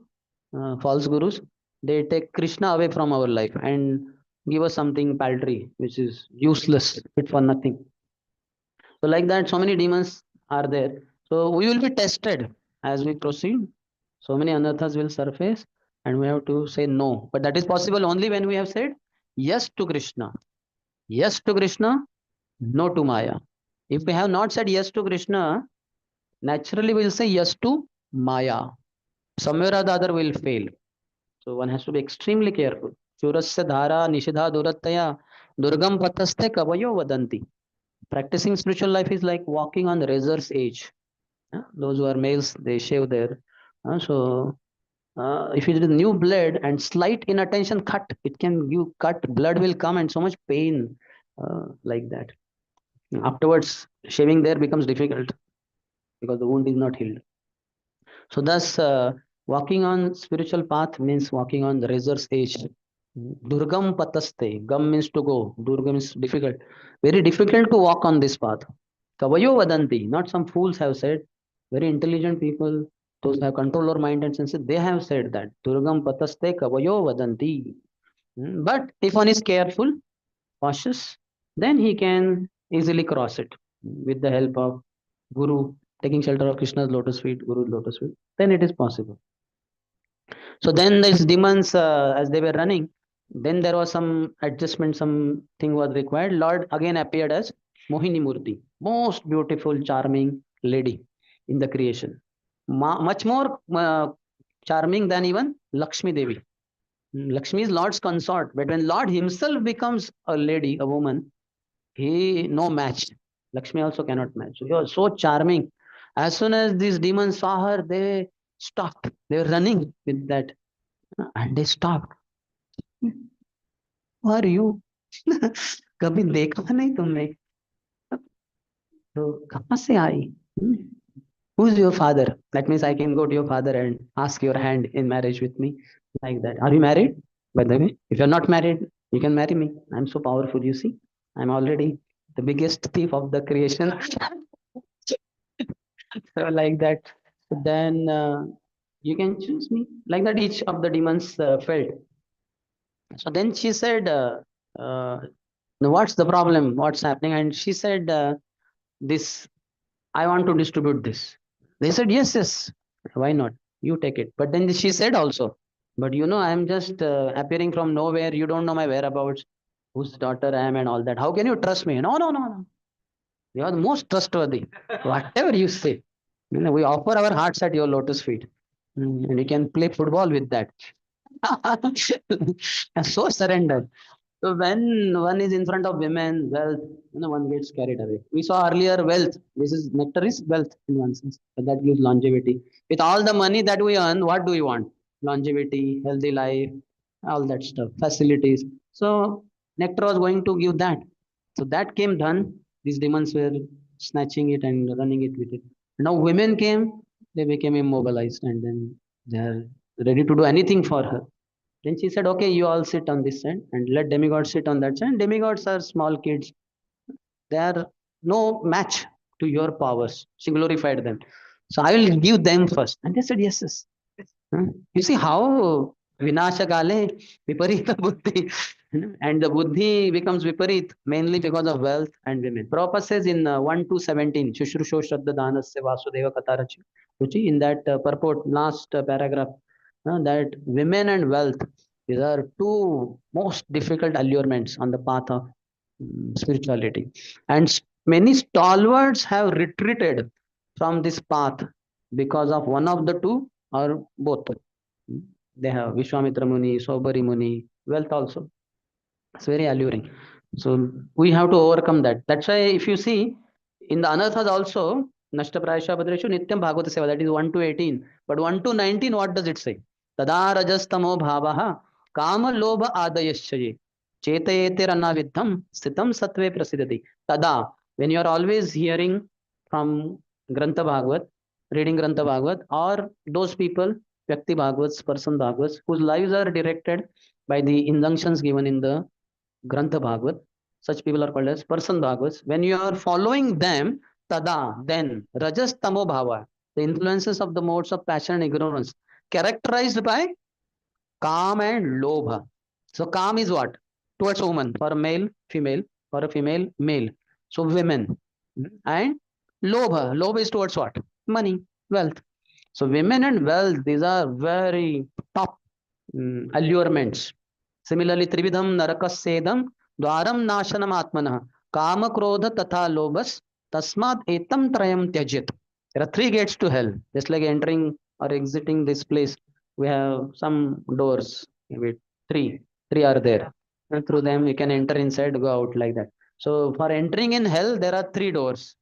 false gurus, they take Krishna away from our life and give us something paltry, which is useless, fit for nothing. So, like that, so many demons are there. So, we will be tested as we proceed. So many anarthas will surface, and we have to say no. But that is possible only when we have said yes to Krishna. Yes to Krishna, no to Maya. If we have not said yes to Krishna, naturally we'll say yes to Maya. Somewhere or the other will fail. So one has to be extremely careful. Churasya dhara nishidha durataya durgam pataste kavayo vadanti. Practicing spiritual life is like walking on razor's edge. Those who are males, they shave their. If it is new blood and slight inattention cut, it can you cut, blood will come and so much pain like that. Afterwards, shaving there becomes difficult because the wound is not healed. So thus, walking on spiritual path means walking on the razor's edge. Durgam pataste. Gam means to go. Durgam is difficult. Very difficult to walk on this path. Kavayo vadanti. Not some fools have said. Very intelligent people, those who have control over mind and senses, they have said that. Durgam pataste kavayo vadanti. But if one is careful, cautious, then he can easily cross it with the help of Guru, taking shelter of Krishna's lotus feet, Guru's lotus feet. Then it is possible. So then these demons, as they were running, then there was some adjustment, something was required. Lord again appeared as Mohini Murti, most beautiful, charming lady in the creation. Much more charming than even Lakshmi Devi. Lakshmi is Lord's consort, but when Lord himself becomes a lady, a woman, he no match. Lakshmi also cannot match. So, you're so charming. As soon as these demons saw her, they stopped. They were running with that, and they stopped. Who are you? कभी देखा नहीं तुमने तो कहाँ से आई? Who's your father? That means I can go to your father and ask your hand in marriage with me, like that. Are you married? By the way, if you're not married, you can marry me. I'm so powerful, you see. I'm already the biggest thief of the creation. So like that. Then you can choose me. Like that, each of the demons felt. So then she said, uh, what's the problem? What's happening? And she said, this, I want to distribute this. They said, yes, yes. Why not? You take it. But then she said also, but I'm just appearing from nowhere. You don't know my whereabouts, whose daughter I am and all that. How can you trust me? No, no, no, no. You are the most trustworthy. Whatever you say. We offer our hearts at your lotus feet. And you can play football with that. So surrender. So when one is in front of women, wealth, one gets carried away. We saw earlier wealth. This is nectar is wealth in one sense. But that gives longevity. With all the money that we earn, what do we want? Longevity, healthy life, all that stuff, facilities. So nectar was going to give that. So that came done. These demons were snatching it and running it with it. Now women came, they became immobilized, and then they are ready to do anything for her. Then she said, okay, you all sit on this side and let demigods sit on that side. Demigods are small kids. They are no match to your powers. She glorified them. So I will give them first. And they said, yes, yes. You see how Vinasha Kale, Viparita Buddhi, and the Buddhi becomes Viparit mainly because of wealth and women. Prabhupada says in 1 to 17, Shushrusho Shraddha Dhanasya Vasudeva Katarachi, in that purport, last paragraph, that women and wealth, these are two most difficult allurements on the path of spirituality. And many stalwarts have retreated from this path because of one of the two or both. They have Vishwamitra Muni, Sobari Muni, wealth also. It's very alluring. So we have to overcome that. That's why if you see in the Anarthas also, Nashta Prayasha Bhadreshu Nityam Bhagavata Seva, that is 1 to 18. But 1 to 19, what does it say? Tada rajastamo bhavaha kama lobha adayaschaye chetayete ranavidham sitam satve prasidati. Tada, when you are always hearing from Grantha Bhagavat, reading Grantha Bhagavat, or those people, Vyakti Bhagavats, person Bhagavats, whose lives are directed by the injunctions given in the Grantha Bhagavat, such people are called as person Bhagavats. When you are following them, tada, then rajas tamo bhava, the influences of the modes of passion and ignorance, characterized by calm and lobha. So calm is what? Towards a woman, for a male, female, for a female, male. So women. And lobha. Lobha is towards what? Money, wealth. So women and wealth, these are very top allurements. Similarly, Trividham Narakasedam Dwaram Nashanam Atmanah Kama Krodha Tatha Lobas Tasmat Etam Trayam Tyajit. There are three gates to hell. Just like entering or exiting this place, we have some doors. Maybe three. Three are there. And through them, you can enter inside, go out like that. So for entering in hell, there are three doors.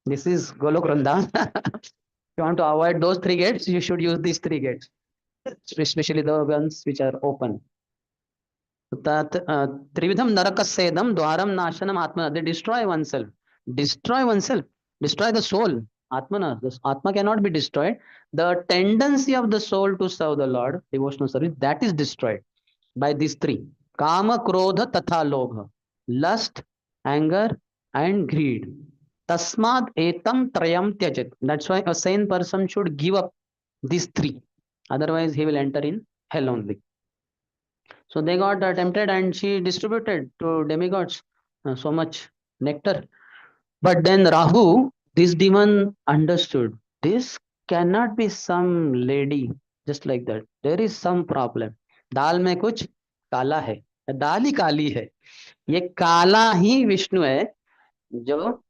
This is Golok Vrindavan. If you want to avoid those three gates, you should use these three gates, especially the ones which are open. Trividham Narakasedam Dwaram Nashanam Atmana. They destroy oneself. Destroy oneself. Destroy the soul. Atmana. The Atma cannot be destroyed. The tendency of the soul to serve the Lord, devotional service, that is destroyed by these three. Kama, Krodha, Tatha, Lobha. Lust, anger, and greed. Tasmad etam trayam tyajit. That's why a sane person should give up these three. Otherwise, he will enter in hell only. So they got tempted and she distributed to demigods so much nectar. But then Rahu, this demon understood this cannot be some lady just like that. There is some problem. दाल में कुछ काला है, दाल ही काली है. ये काला ही विष्णु है जो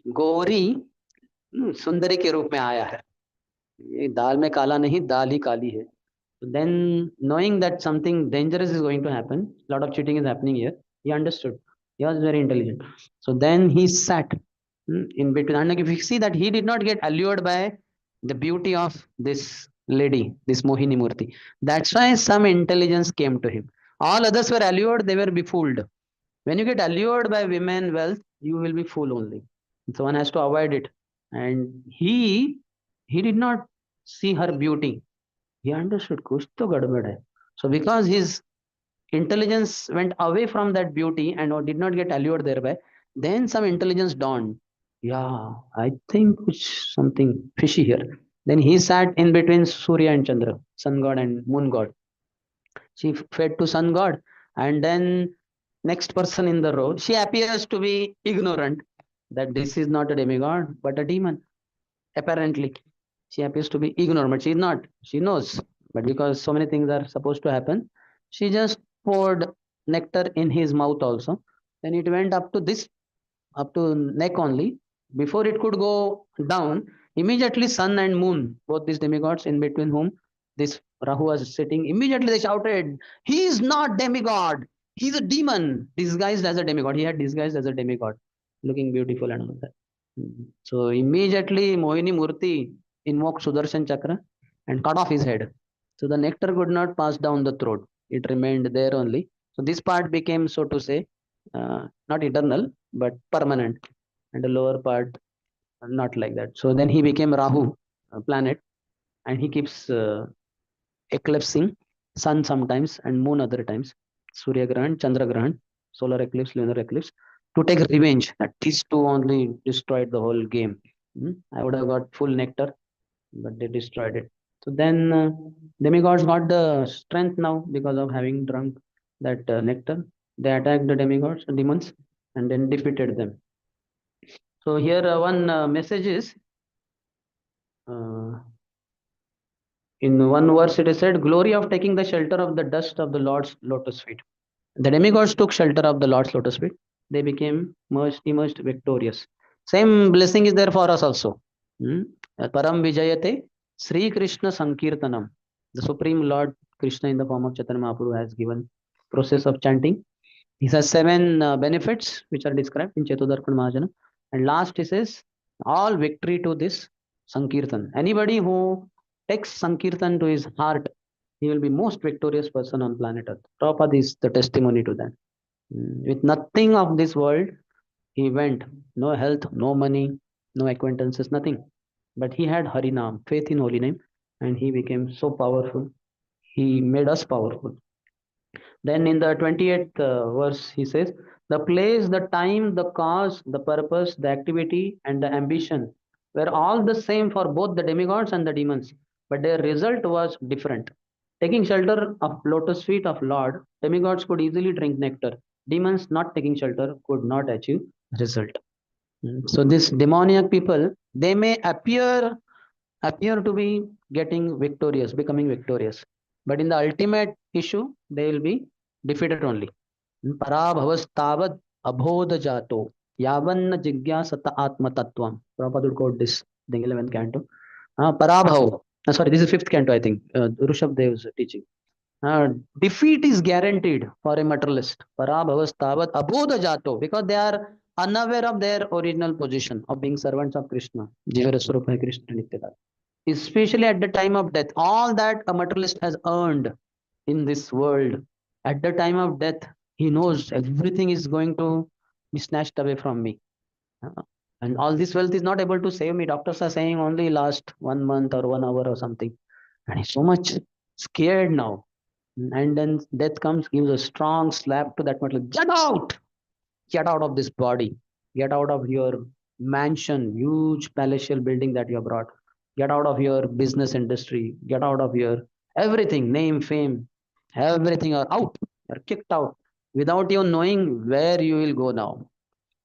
गौरी सुंदरी के रूप में आया है. ये दाल में काला नहीं, दाल ही काली है. Then, knowing that something dangerous is going to happen, a lot of cheating is happening here, he understood. He was very intelligent. So then he sat in between. And if you see that he did not get allured by the beauty of this lady, this Mohini Murti. That's why some intelligence came to him. All others were allured, they were befooled. When you get allured by women, wealth, you will be fool only. So one has to avoid it. And he did not see her beauty. He understood kuch to gadbad hai. So because his intelligence went away from that beauty and did not get allured thereby, then some intelligence dawned. Yeah, I think something fishy here. Then he sat in between Surya and Chandra, sun god and moon god. She fed to sun god, and then next person in the row, she appears to be ignorant that this is not a demigod but a demon. Apparently, she appears to be ignorant, but she's not. She knows. But because so many things are supposed to happen, she just poured nectar in his mouth also. Then it went up to this, up to neck only. Before it could go down, immediately sun and moon, both these demigods in between whom this Rahu was sitting, immediately they shouted, he is not demigod. He's a demon disguised as a demigod. He had disguised as a demigod, looking beautiful and all that. So immediately Mohini Murti invoked Sudarshan Chakra and cut off his head. So the nectar could not pass down the throat. It remained there only. So this part became, so to say, not eternal, but permanent. And the lower part, not like that. So then he became Rahu, a planet, and he keeps eclipsing sun sometimes and moon other times, Surya Grahan, Chandra Grahan, solar eclipse, lunar eclipse, to take revenge that these two only destroyed the whole game. I would have got full nectar, but they destroyed it. So then demigods got the strength now because of having drunk that nectar. They attacked the demigods, demons, and then defeated them. So here one message is, in one verse it is said, glory of taking the shelter of the dust of the Lord's lotus feet. The demigods took shelter of the Lord's lotus feet. They became emerged victorious. Same blessing is there for us also. Param Vijayate Sri Krishna Sankirtanam. The Supreme Lord Krishna in the form of Chaitanya Mahaprabhu has given process of chanting. He has 7 benefits which are described in Chetudarpan Mahajana. And last he says, all victory to this Sankirtan. Anybody who takes Sankirtan to his heart, he will be most victorious person on planet Earth. Prabhupada is the testimony to that. With nothing of this world, he went. No health, no money, no acquaintances, nothing. But he had Harinam, faith in holy name, and he became so powerful. He made us powerful. Then in the 28th verse, he says, the place, the time, the cause, the purpose, the activity, and the ambition were all the same for both the demigods and the demons, but their result was different. Taking shelter of lotus feet of Lord, demigods could easily drink nectar. Demons not taking shelter could not achieve result. So these demoniac people, they may appear to be getting victorious, becoming victorious, but in the ultimate issue, they will be defeated only. Parabhavastavad abodha jato yavanna jigyasata atma tattvam. Prabhupada would quote this, the 11th canto. Parabhav. Sorry, this is 5th canto, I think. Rishabh Dev's teaching. Defeat is guaranteed for a materialist. Parabhavastavat abodha jato, because they are unaware of their original position of being servants of Krishna. Jivaraswarupa Krishna Nityada. Especially at the time of death, all that a materialist has earned in this world, at the time of death, he knows everything is going to be snatched away from me. And all this wealth is not able to save me. Doctors are saying only last 1 month or 1 hour or something. And he's so much scared now. And then death comes, gives a strong slap to that materialist. Get out! Get out of this body. Get out of your mansion, huge palatial building that you have brought. Get out of your business industry. Get out of your everything, name, fame, everything are out. You're kicked out without you knowing where you will go now.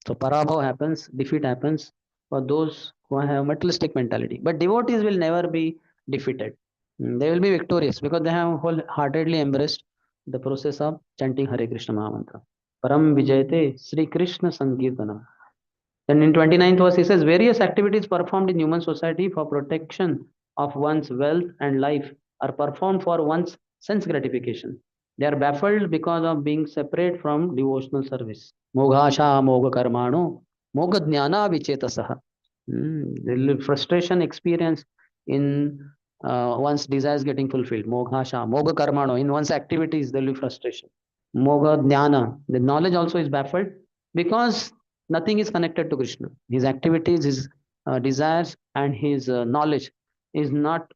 So parabhav happens, defeat happens for those who have materialistic mentality. But devotees will never be defeated. They will be victorious because they have wholeheartedly embraced the process of chanting Hare Krishna Mahamantra. Param Vijayate Sri Krishna Sankirtanam. Then in 29th verse, he says, various activities performed in human society for protection of one's wealth and life are performed for one's sense gratification. They are baffled because of being separate from devotional service. Moghasha moga karmano, moga jnana vichetasaha. The frustration experience in one's desires getting fulfilled. Moghasha, moga karmano. In one's activities, there will be frustration. Moga jnana. The knowledge also is baffled because nothing is connected to Krishna. His activities, his desires, and his knowledge is not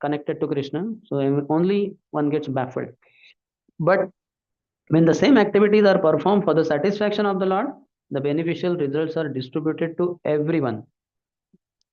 connected to Krishna. So only one gets baffled. But when the same activities are performed for the satisfaction of the Lord, the beneficial results are distributed to everyone.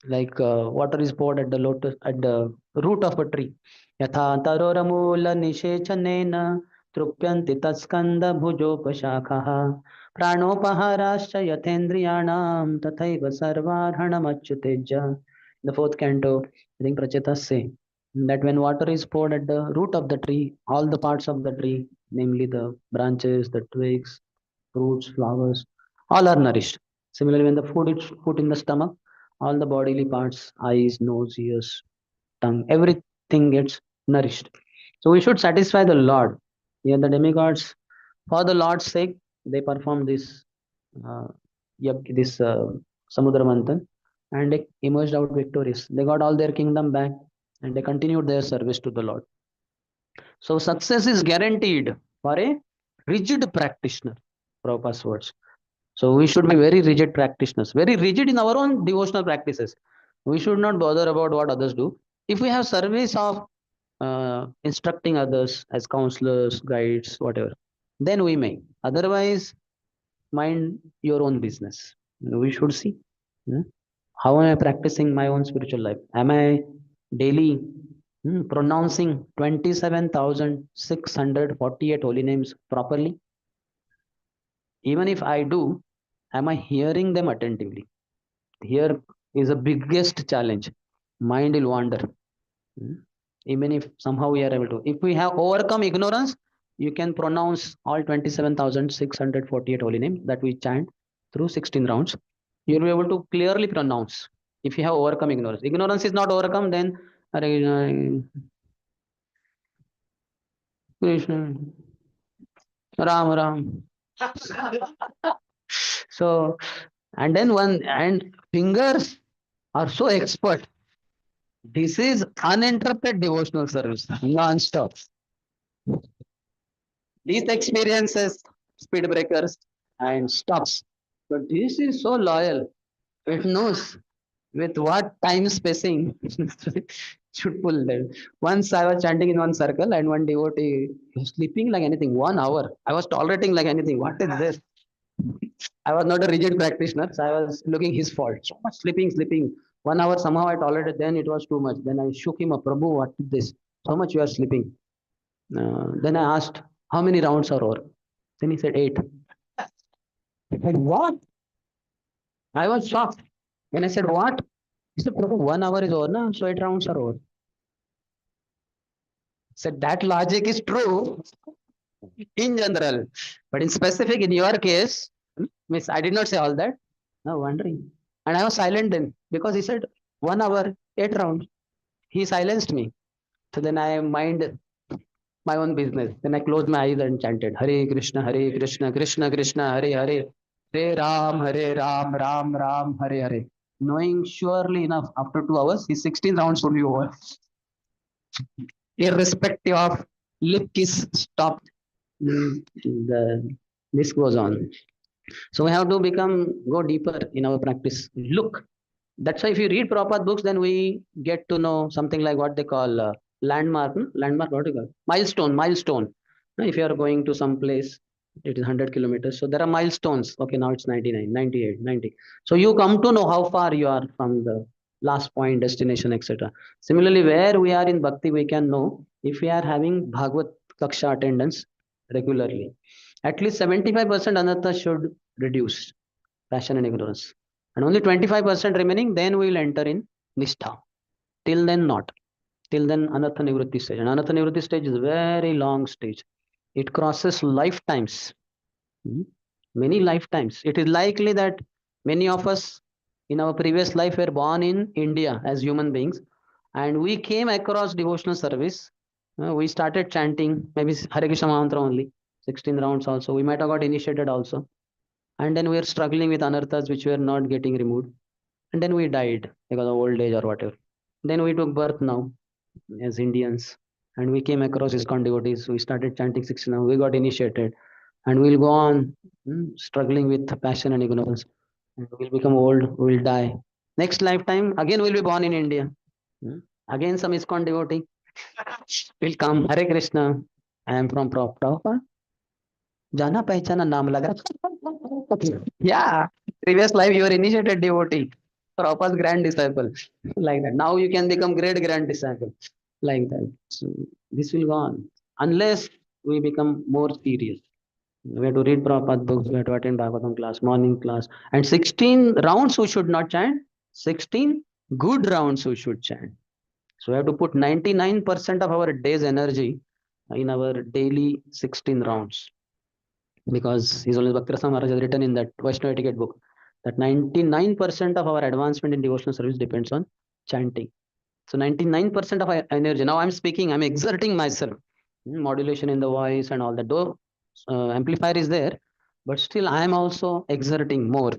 Like water is poured at the root of a tree. Yatha taroramula nishechanena trupyanti tatskanda bhujopashakhaha pranopaharascha yathendriyanam tathaiva sarvarhanamachyuteja. The 4th canto, I think Prachetas say that when water is poured at the root of the tree, all the parts of the tree, namely the branches, the twigs, fruits, flowers, all are nourished. Similarly, when the food is put in the stomach, all the bodily parts, eyes, nose, ears, tongue, everything gets nourished. So we should satisfy the Lord. Here the demigods, for the Lord's sake, they perform this uh, Samudra Manthan, and they emerged out victorious. They got all their kingdom back and they continued their service to the Lord. So success is guaranteed for a rigid practitioner, Prabhupada's words. So we should be very rigid practitioners, very rigid in our own devotional practices. We should not bother about what others do. If we have service of instructing others as counselors, guides, whatever. Then we may. Otherwise, mind your own business. We should see. hmm, How am I practicing my own spiritual life? Am I daily pronouncing 27,648 holy names properly? Even if I do, am I hearing them attentively? Here is the biggest challenge. Mind will wander. Hmm. Even if somehow we are able to. If we have overcome ignorance, you can pronounce all 27,648 holy names that we chant through 16 rounds. You'll be able to clearly pronounce if you have overcome ignorance. Ignorance is not overcome, then Hare Krishna, Ram Ram. So, and then one, and fingers are so expert. This is uninterrupted devotional service, non-stop. These experiences, speed breakers and stops. But this is so loyal. It knows with what time spacing should pull them. Once I was chanting in one circle and one devotee was sleeping like anything, 1 hour. I was tolerating like anything. What is this? I was not a rigid practitioner, so I was looking his fault. So much sleeping, sleeping. 1 hour somehow I tolerated, then it was too much. Then I shook him up, Prabhu, what is this? So much you are sleeping. Then I asked, how many rounds are over? Then he said, 8. I said, what? I was shocked. When I said, what? He said, Prabhu, 1 hour is over, na? So 8 rounds are over. I said, that logic is true in general. But in specific, in your case, miss, I did not say all that. No, wondering. And I was silent then because he said, 1 hour, 8 rounds. He silenced me. So then I mind my own business. Then I closed my eyes and chanted Hare Krishna, Hare Krishna, Krishna Krishna, Hare Hare, Hare Ram, Ram Ram, Hare Hare. Knowing surely enough, after 2 hours, his 16 rounds would be over. Irrespective of lip kiss stopped. The list goes on. So we have to go deeper in our practice. Look, that's why if you read Prabhupada books, then we get to know something like what they call landmark. Landmark, what do you call? Milestone, milestone. If you are going to some place, it is 100 kilometers. So there are milestones. Okay, now it's 99, 98, 90. So you come to know how far you are from the last point, destination, etc. Similarly, where we are in Bhakti, we can know if we are having Bhagavad Kaksha attendance regularly. At least 75% anartha should reduce, passion and ignorance. And only 25% remaining, then we will enter in Nishtha. Till then, not. Till then, Anartha Nivritti stage. And Anartha Nivritti stage is a very long stage. It crosses lifetimes. Hmm. Many lifetimes. It is likely that many of us in our previous life were born in India as human beings. And we came across devotional service. We started chanting, maybe Hare Krishna Mantra only, 16 rounds also. We might have got initiated also. And then we are struggling with anarthas which were not getting removed. And then we died because of old age or whatever. Then we took birth now as Indians. And we came across ISKCON devotees. We started chanting 16 now. We got initiated. And we'll go on struggling with passion and ignorance. And we'll become old. We'll die. Next lifetime, again we'll be born in India. Again some ISKCON devotee will come. Hare Krishna. I am from Prabhupada. Jana pehchana naam laga. Yeah. Previous life you were initiated devotee. Prabhupada's grand disciple. Like that. Now you can become great grand disciple. Like that. So this will go on. Unless we become more serious. We have to read Prabhupada books, we have to attend Bhagavatam class, morning class. And 16 rounds we should not chant. 16 good rounds we should chant. So we have to put 99% of our day's energy in our daily 16 rounds. Because His Holiness Bhakti Maharaj has written in that Vaishnava etiquette book that 99% of our advancement in devotional service depends on chanting. So 99% of our energy. Now I'm speaking, I'm exerting myself. Modulation in the voice and all that. Though amplifier is there, but still I am also exerting more.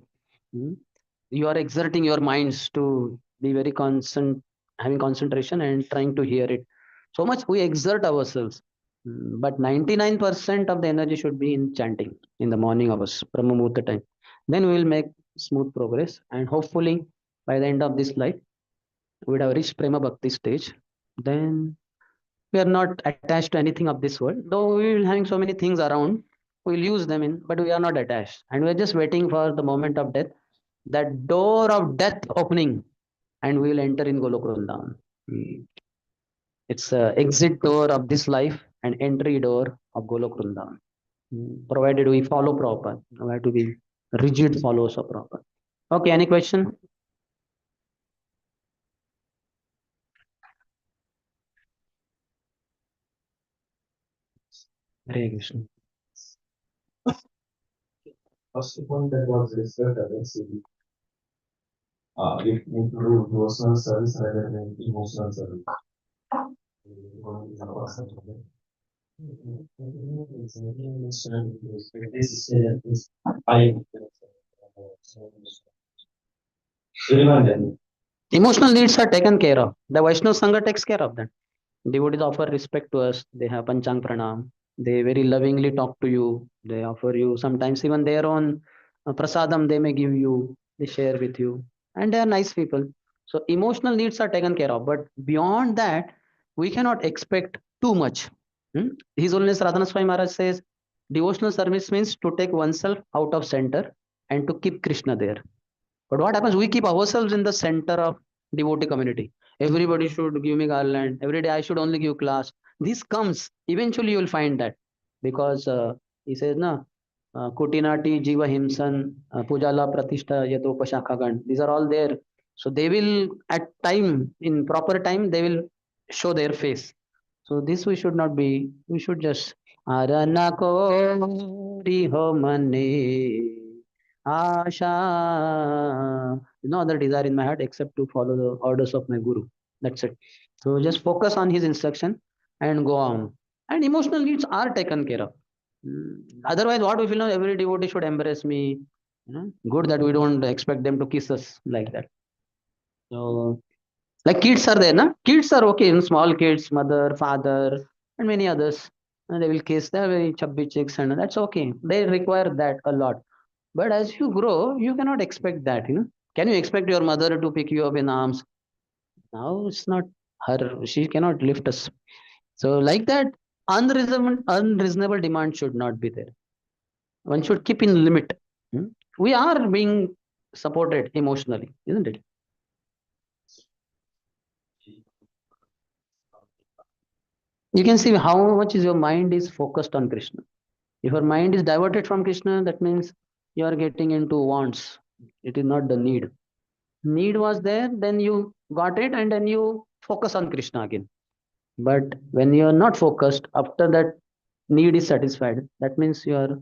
You are exerting your minds to be very constant, having concentration and trying to hear it. So much we exert ourselves. But 99% of the energy should be in chanting in the morning hours, Brahma Muhurta time. Then we will make smooth progress. And hopefully, by the end of this life, we would have reached Prema Bhakti stage. Then we are not attached to anything of this world. Though we will having so many things around, we'll use them in, but we are not attached. And we're just waiting for the moment of death, that door of death opening, and we will enter in Golok Vrindavan. It's a exit door of this life and entry door of Golok Vrindavan. Provided we follow Prabhupada. We have to be rigid followers of Prabhupada. Okay, any question? Hare Krishna. First point that was discussed, I think, if include devotional service rather than emotional service. Emotional needs are taken care of. The Vaishnava Sangha takes care of that. Devotees offer respect to us. They have Panchang Pranam. They very lovingly talk to you. They offer you sometimes even their own prasadam they may give you. They share with you. And they are nice people. So emotional needs are taken care of. But beyond that, we cannot expect too much. His Holiness Radhana Swami Maharaj says, devotional service means to take oneself out of center and to keep Krishna there. But what happens? We keep ourselves in the center of devotee community. Everybody should give me garland. Every day I should only give class. This comes. Eventually you will find that. Because he says, na, Kutinati, Jiva Himsan, Pujala Pratishta, Yatopashakagan. These are all there. So they will, at time, in proper time, they will show their face. So this we should not be. We should just Arana kori ho mane. Asha. No other desire in my heart except to follow the orders of my guru. That's it. So just focus on his instruction and go on. And emotional needs are taken care of. Otherwise, what we feel now, every devotee should embrace me. Good that we don't expect them to kiss us like that. So, like kids are there, na? Kids are okay. Small kids, mother, father, and many others. And they will kiss. They are very chubby chicks, and that's okay. They require that a lot. But as you grow, you cannot expect that. Can you expect your mother to pick you up in arms? Now it's not her. She cannot lift us. So like that, unreasonable demand should not be there. One should keep in limit. We are being supported emotionally, isn't it? You can see how much is your mind is focused on Krishna. If your mind is diverted from Krishna, that means you are getting into wants. It is not the need. Need was there, then you got it, and then you focus on Krishna again. But when you are not focused, after that need is satisfied, that means you are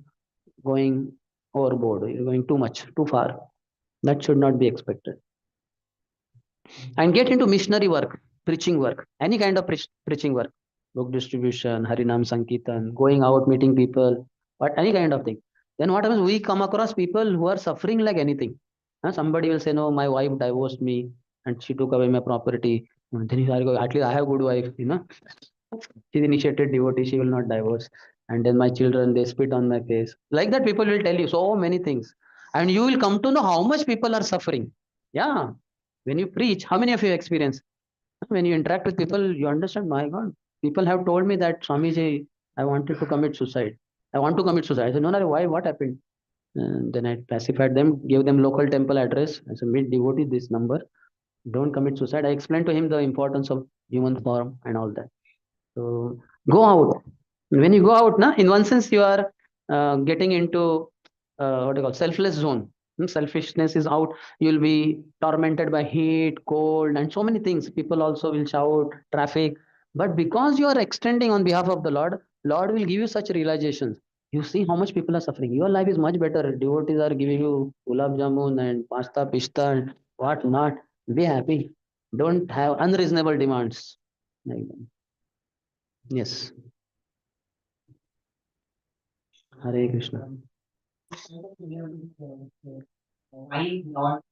going overboard, you're going too much, too far. That should not be expected. And get into missionary work, preaching work, any kind of preaching work, book distribution, Harinam Sankirtan, going out, meeting people, but any kind of thing. Then what happens? We come across people who are suffering like anything. Somebody will say, no, my wife divorced me and she took away my property. And then you go, at least I have a good wife. She's initiated devotee, she will not divorce. And then my children, they spit on my face. Like that, people will tell you so many things. And you will come to know how much people are suffering. Yeah. When you preach, how many of you experience? When you interact with people, you understand, my God, people have told me that Swamiji, I wanted to commit suicide. I want to commit suicide. I said, no, no, why? What happened? And then I pacified them, gave them local temple address. I said, meet devotee, this number. Don't commit suicide. I explained to him the importance of human form and all that. So go out. When you go out, in one sense, you are getting into what you call selfless zone. Selfishness is out. You'll be tormented by heat, cold, and so many things. People also will shout, traffic. But because you are extending on behalf of the Lord, Lord will give you such realizations. You see how much people are suffering. Your life is much better. Devotees are giving you gulab jamun and pasta, pista, and what not. Be happy. Don't have unreasonable demands. Like that. Yes. Hare Krishna. I not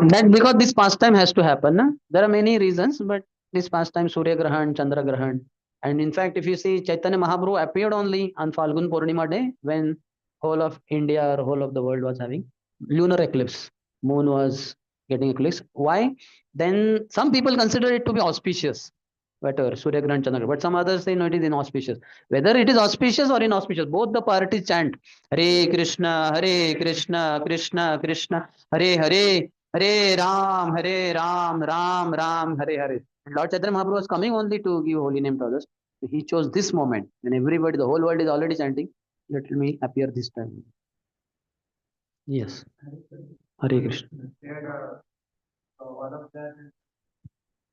That because this pastime has to happen. Na? There are many reasons, but this pastime, Surya Grahan, Chandra Grahan. And in fact, if you see, Chaitanya Mahaprabhu appeared only on Falgun Purnima day when whole of India or whole of the world was having lunar eclipse. Moon was getting eclipse. Why? Then some people consider it to be auspicious, whatever, Surya Grahan, Chandra Grahan. But some others say no, it is inauspicious. Whether it is auspicious or inauspicious, both the parties chant Hare Krishna, Hare Krishna, Krishna Krishna, Hare Hare, Hare Ram, Hare Ram, Ram Ram, Hare Hare. And Lord Chaitanya Mahaprabhu was coming only to give holy name to others. He chose this moment when everybody, the whole world is already chanting. Let me appear this time. Yes. Hare Krishna. One of them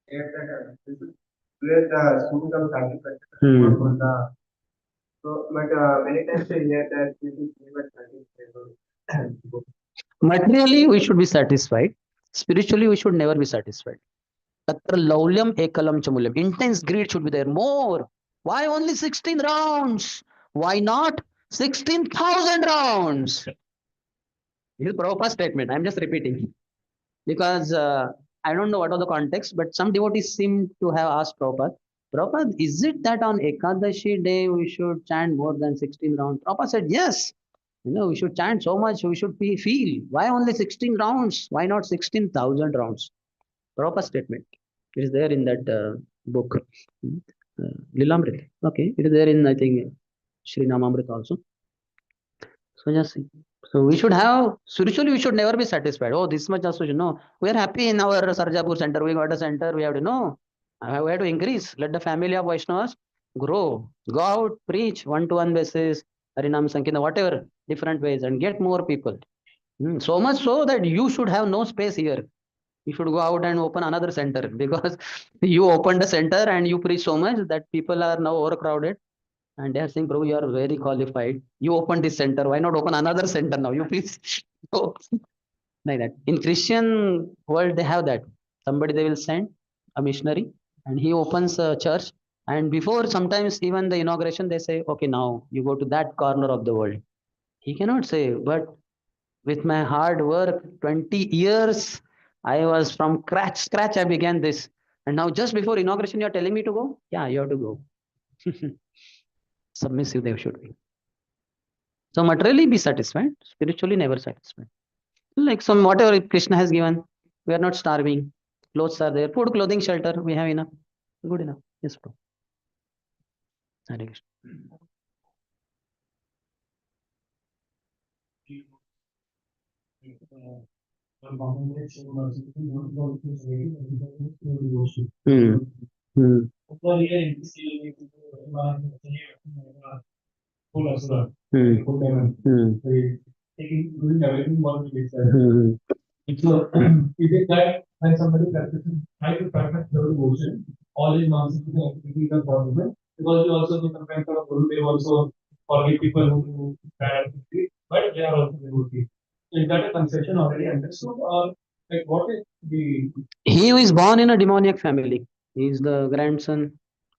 said that this is where the student of sacrifice. So, but many times I hear that this is never satisfied. Materially, we should be satisfied. Spiritually, we should never be satisfied. Tatra laulyam ekalam chamulyam. Intense greed should be there. More. Why only 16 rounds? Why not 16,000 rounds? This is Prabhupada's statement. I'm just repeating. Because I don't know what was the context, but some devotees seem to have asked Prabhupada, Prabhupada, is it that on Ekadashi day we should chant more than 16 rounds? Prabhupada said, yes. We should chant so much, we should feel. Why only 16 rounds? Why not 16,000 rounds? Prabhupada's statement. It is there in that book, Lilamrita. Okay, it is there in, I think, Srinamamrita also. So just see. So we should have, spiritually, we should never be satisfied. Oh, this much also, we are happy in our Sarjapur center. We got a center. We have to know. We have to increase. Let the family of Vaishnavas grow. Go out, preach one-to-one basis, Harinam Sankirtan, whatever, different ways, and get more people. So much so that you should have no space here. You should go out and open another center because you opened a center and you preach so much that people are now overcrowded. And they are saying, Prabhu, you are very qualified. You open this center. Why not open another center now? You please go. Like that. In Christian world, they have that. Somebody they will send, a missionary, and he opens a church. And before sometimes even the inauguration, they say, okay, now you go to that corner of the world. He cannot say, but with my hard work, 20 years, I was from scratch, I began this. And now just before inauguration, you're telling me to go? Yeah, you have to go. Submissive they should be. So materially be satisfied, spiritually never satisfied. Like some whatever Krishna has given, we are not starving. Clothes are there, food, clothing, shelter, we have enough. Good enough. Yes, bro. Hare Krishna. Hmm. Hmm. Hmm. Hmm. Hmm. So it is that when somebody practices try to practice the devotion, all his non-physical activities are possible because we also do some kind of guru. They also forgive people who do bad activities, but they are also devotees. So is that a conception already understood, or like what is the? He who is born in a demoniac family. He is the grandson.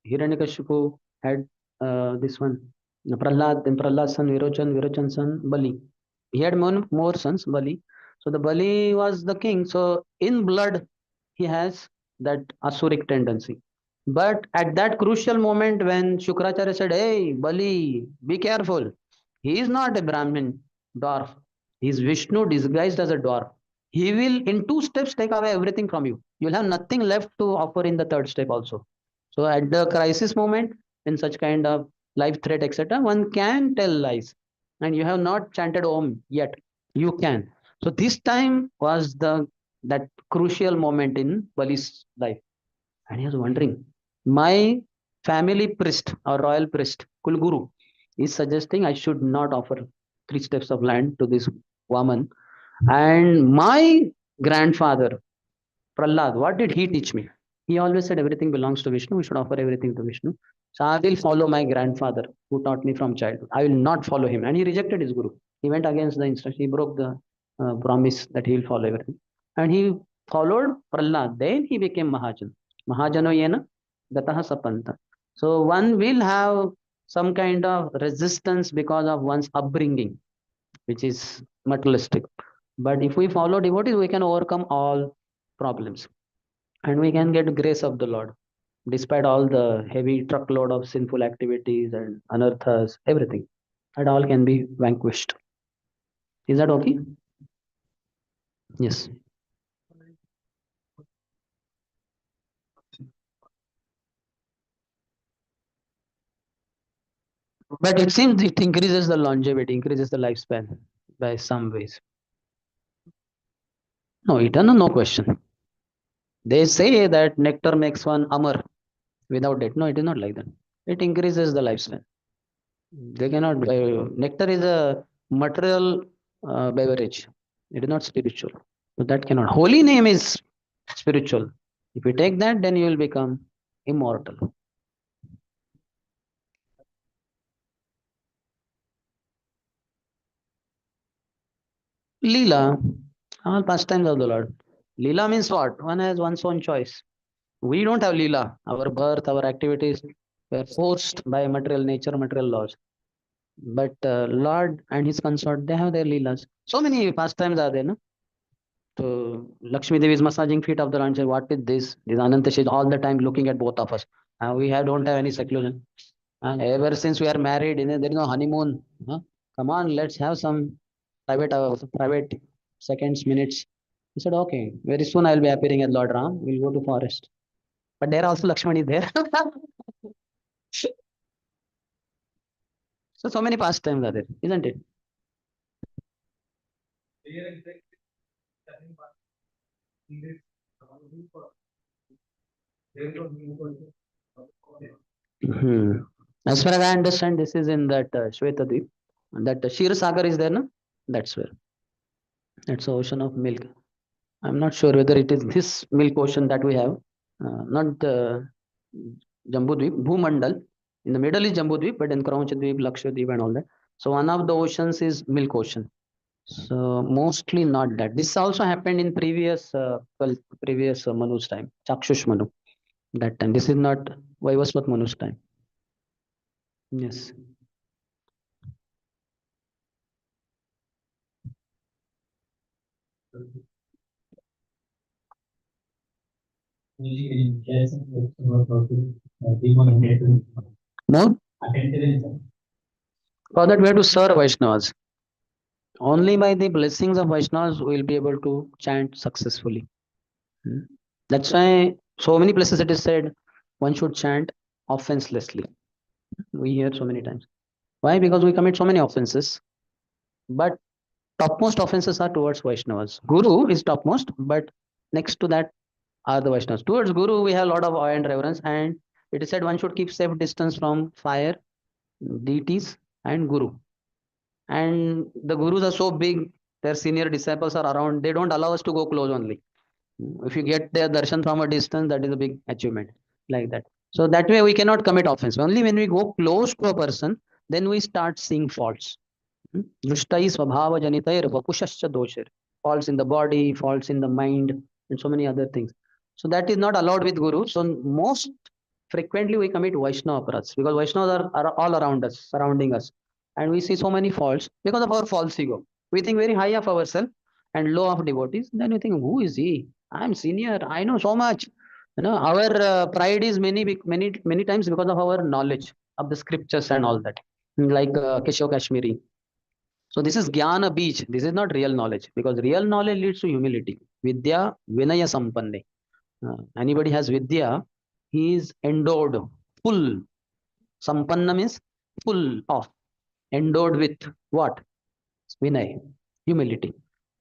Hiranyakashipu had this one. Prahlad, then Prahlad's son Virochan, Virochan's son Bali. He had more sons, Bali. So the Bali was the king. So in blood, he has that asuric tendency. But at that crucial moment when Shukracharya said, hey, Bali, be careful. He is not a Brahmin dwarf. He is Vishnu disguised as a dwarf. He will, in 2 steps, take away everything from you. You'll have nothing left to offer in the third step also. So at the crisis moment, in such kind of life threat, etc., one can tell lies. And you have not chanted Om yet. You can. So this time was that crucial moment in Bali's life. And he was wondering, my family priest or royal priest, Kulguru, is suggesting I should not offer 3 steps of land to this woman. And my grandfather, Prahlad, what did he teach me? He always said everything belongs to Vishnu. We should offer everything to Vishnu. So I will follow my grandfather who taught me from childhood. I will not follow him. And he rejected his guru. He went against the instruction. He broke the promise that he will follow everything. And he followed Prahlad. Then he became Mahajan. Mahajano yena gataha sapanta. So one will have some kind of resistance because of one's upbringing, which is materialistic. But if we follow devotees, we can overcome all problems and we can get grace of the Lord despite all the heavy truckload of sinful activities and anarthas, everything. That all can be vanquished. Is that okay? Yes. But it seems it increases the longevity, increases the lifespan by some ways. No, eternal, no question. They say that nectar makes one amar without it. No, it is not like that. It increases the lifespan. They cannot. Nectar is a material beverage. It is not spiritual. So that cannot. Holy name is spiritual. If you take that, then you will become immortal. Leela, all pastimes of the Lord. Leela means what? One has one's own choice. We don't have Leela. Our birth, our activities were forced by material nature, material laws. But Lord and his consort, they have their Leelas. So many pastimes are there, no? So Lakshmi Devi is massaging feet of the Lord. Say, what is this? This Ananta, she's all the time looking at both of us. Don't have any seclusion. Ever since we are married, there is no honeymoon. Huh? Come on, let's have some private seconds, minutes. He said, okay, very soon I'll be appearing as Lord Ram. We'll go to forest. But there also Lakshmani is there. So many pastimes are there, isn't it? Hmm. As far as I understand, this is in that Shvetadvip. That Shir Sagar is there, no? That's where. That's the ocean of milk. I'm not sure whether it is this milk ocean that we have, not the Jambudvip, Bhumandal. In the middle is Jambudvip, but then Kramachadvip, Lakshadvip, and all that. So one of the oceans is Milk Ocean. So mostly not that. This also happened in previous Manu's time, Chakshush Manu. That time. This is not Vaivasvat Manu's time. Yes. No. For that, we have to serve Vaishnavas. Only by the blessings of Vaishnavas we will be able to chant successfully. That's why so many places it is said one should chant offenselessly. We hear so many times. Why? Because we commit so many offenses. But topmost offenses are towards Vaishnavas. Guru is topmost, but next to that are the Vaishnavas. Towards Guru, we have a lot of awe and reverence, and it is said one should keep safe distance from fire, deities, and Guru. And the Gurus are so big, their senior disciples are around, they don't allow us to go close only. If you get their darshan from a distance, that is a big achievement, like that. So that way we cannot commit offense. Only when we go close to a person, then we start seeing faults. Drishtai swabhava janitair vapushascha doshir. Faults in the body, faults in the mind, and so many other things. So that is not allowed with Guru. So most frequently we commit Vaishnava aparats because Vaishnavas are all around us, surrounding us. And we see so many faults because of our false ego. We think very high of ourselves and low of devotees. Then we think, who is he? I'm senior. I know so much. Our pride is many times because of our knowledge of the scriptures and all that. Like Keshav Kashmiri. So this is Jnana Beach. This is not real knowledge because real knowledge leads to humility. Vidya Vinaya Sampanne. Anybody has Vidya, he is endowed, full. Sampanna means full of, endowed with what? Vinay, humility.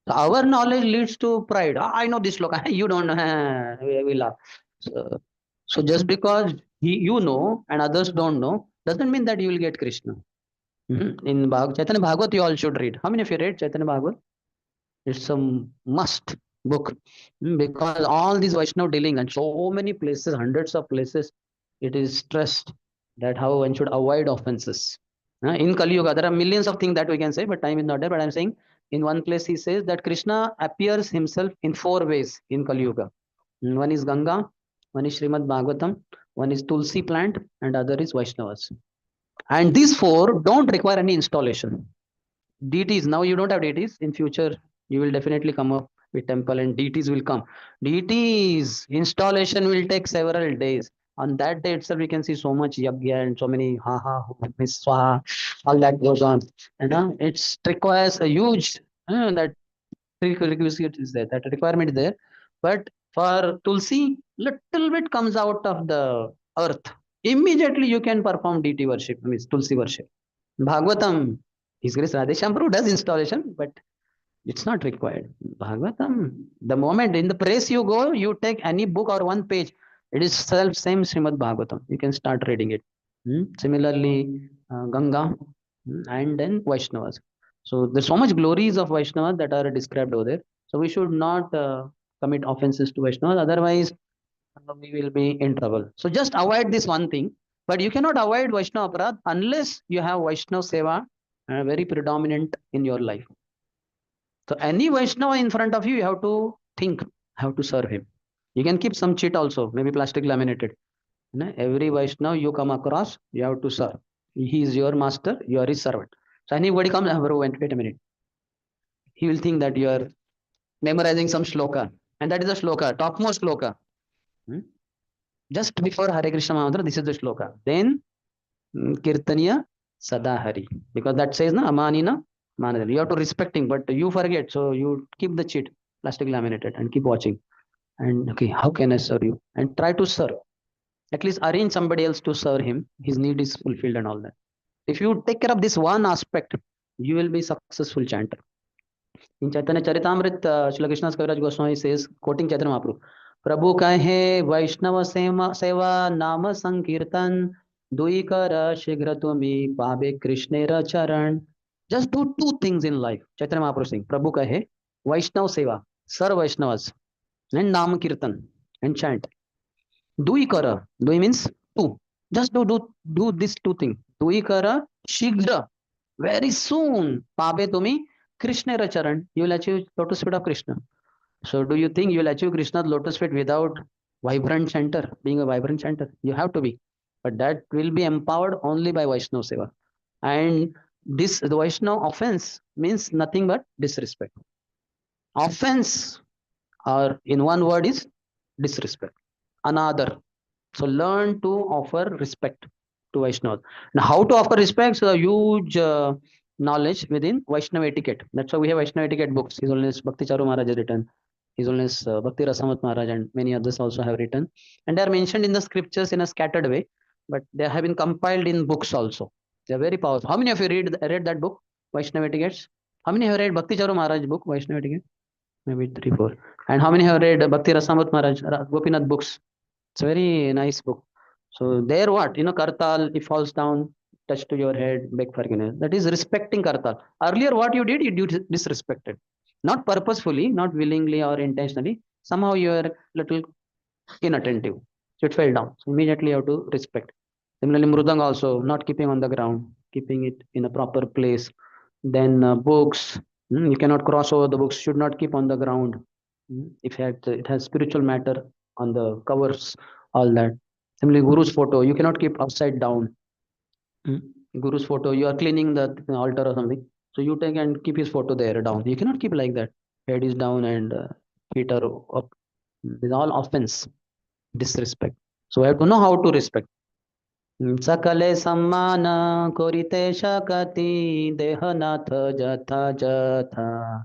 So our knowledge leads to pride. I know this look, you don't know. We laugh. So just because you know and others don't know, doesn't mean that you will get Krishna. In Chaitanya Bhagavat, you all should read. How many of you read Chaitanya Bhagavat? It's a must book. Because all these Vaishnav dealing and so many places, hundreds of places, it is stressed that how one should avoid offenses. In Kali Yuga, there are millions of things that we can say, but time is not there. But I'm saying in one place he says that Krishna appears himself in 4 ways in Kali Yuga. One is Ganga, one is Śrīmad-Bhāgavatam, one is Tulsi plant, and other is Vaishnavas. And these 4 don't require any installation. Deities, now you don't have deities. In future, you will definitely come up with temple and deities will come. Deities installation will take several days. On that day itself, we can see so much yagya and so many ha ha, swaha, all that goes on. It requires a huge that prerequisite is there, that requirement is there. But for Tulsi, little bit comes out of the earth. Immediately you can perform deity worship, means Tulsi worship. Bhagavatam, His Grace Radheshyam Prabhu does installation, but it's not required. Bhagavatam, the moment in the press you go, you take any book or one page, it is self same Śrīmad-Bhāgavatam. You can start reading it. Similarly, Ganga, and then Vaishnavas. So there's so much glories of Vaishnava that are described over there. So we should not commit offenses to Vaishnavas. Otherwise, we will be in trouble. So just avoid this one thing. But you cannot avoid Vaishnava Aparad unless you have Vaishnava Seva very predominant in your life. So any Vaishnava in front of you, you have to think how to serve him. You can keep some chit also, maybe plastic laminated. Every Vaishnava you come across, you have to serve. He is your master, you are his servant. So anybody comes, bro, wait a minute. He will think that you are memorizing some shloka. And that is a shloka, topmost shloka. Just before Hare Krishna Mantra, this is the shloka. Then Kirtaniya Sadahari. Because that says, na, Amanina Manadal. You have to respecting, but you forget. So you keep the cheat, plastic laminated, and keep watching. And okay, how can I serve you? And try to serve. At least arrange somebody else to serve him. His need is fulfilled and all that. If you take care of this one aspect, you will be successful chanter. In Chaitanya Charitamrit, Srila Krishna Kaviraj Goswami says, quoting Chaitanya Mahaprabhu, Prabhu kahe Vaishnava seva nama sankirtan dui kara shigra tumi pabe Krishnera charan. Just do two things in life. Chaitanya Mahaprabhu saying, Prabhu kahe Vaishnava seva, serve Vaishnavas, and nama kirtan, and chant. Dui kara, dui means two. Just do these two things. Dui kara shigra, very soon, pabe tumi Krishna Charan, you will achieve lotus feet of Krishna. So do you think you will achieve Krishna's lotus feet without vibrant chanter, being a vibrant chanter? You have to be. But that will be empowered only by Vaishnava Seva. And this, the Vaishnava offense means nothing but disrespect. Offense, or in one word, is disrespect. Another. So learn to offer respect to Vaishnava. Now, how to offer respect? So a huge knowledge within Vaishnava etiquette. That's why we have Vaishnava etiquette books. His Holiness Bhakti Charu Maharaj has written. His Holiness Bhakti Rasamat Maharaj and many others also have written. And they are mentioned in the scriptures in a scattered way, but they have been compiled in books also. They are very powerful. How many of you read that book, Vaishnava etiquettes? How many have read Bhakti Charu Maharaj book, Vaishnava etiquette? Maybe 3, 4. And how many have read Bhakti Rasamat Maharaj, Gopinath books? It's a very nice book. So there what? Kartal, it falls down, touch to your head, beg forgiveness. That is respecting Kartal. Earlier what you did, you disrespected. Not purposefully, not willingly or intentionally. Somehow you are little inattentive. So it fell down. So immediately you have to respect. Similarly, Mrudang also, not keeping on the ground, keeping it in a proper place. Then books, you cannot cross over the books, should not keep on the ground. If it has spiritual matter on the covers, all that. Similarly, Guru's photo, you cannot keep upside down. Guru's photo, you are cleaning the altar or something. So you take and keep his photo there down. You cannot keep like that. Head is down and feet are up. These all offense, disrespect. So I have to know how to respect. Sakale sammana korite shakati dehanath jatha jatha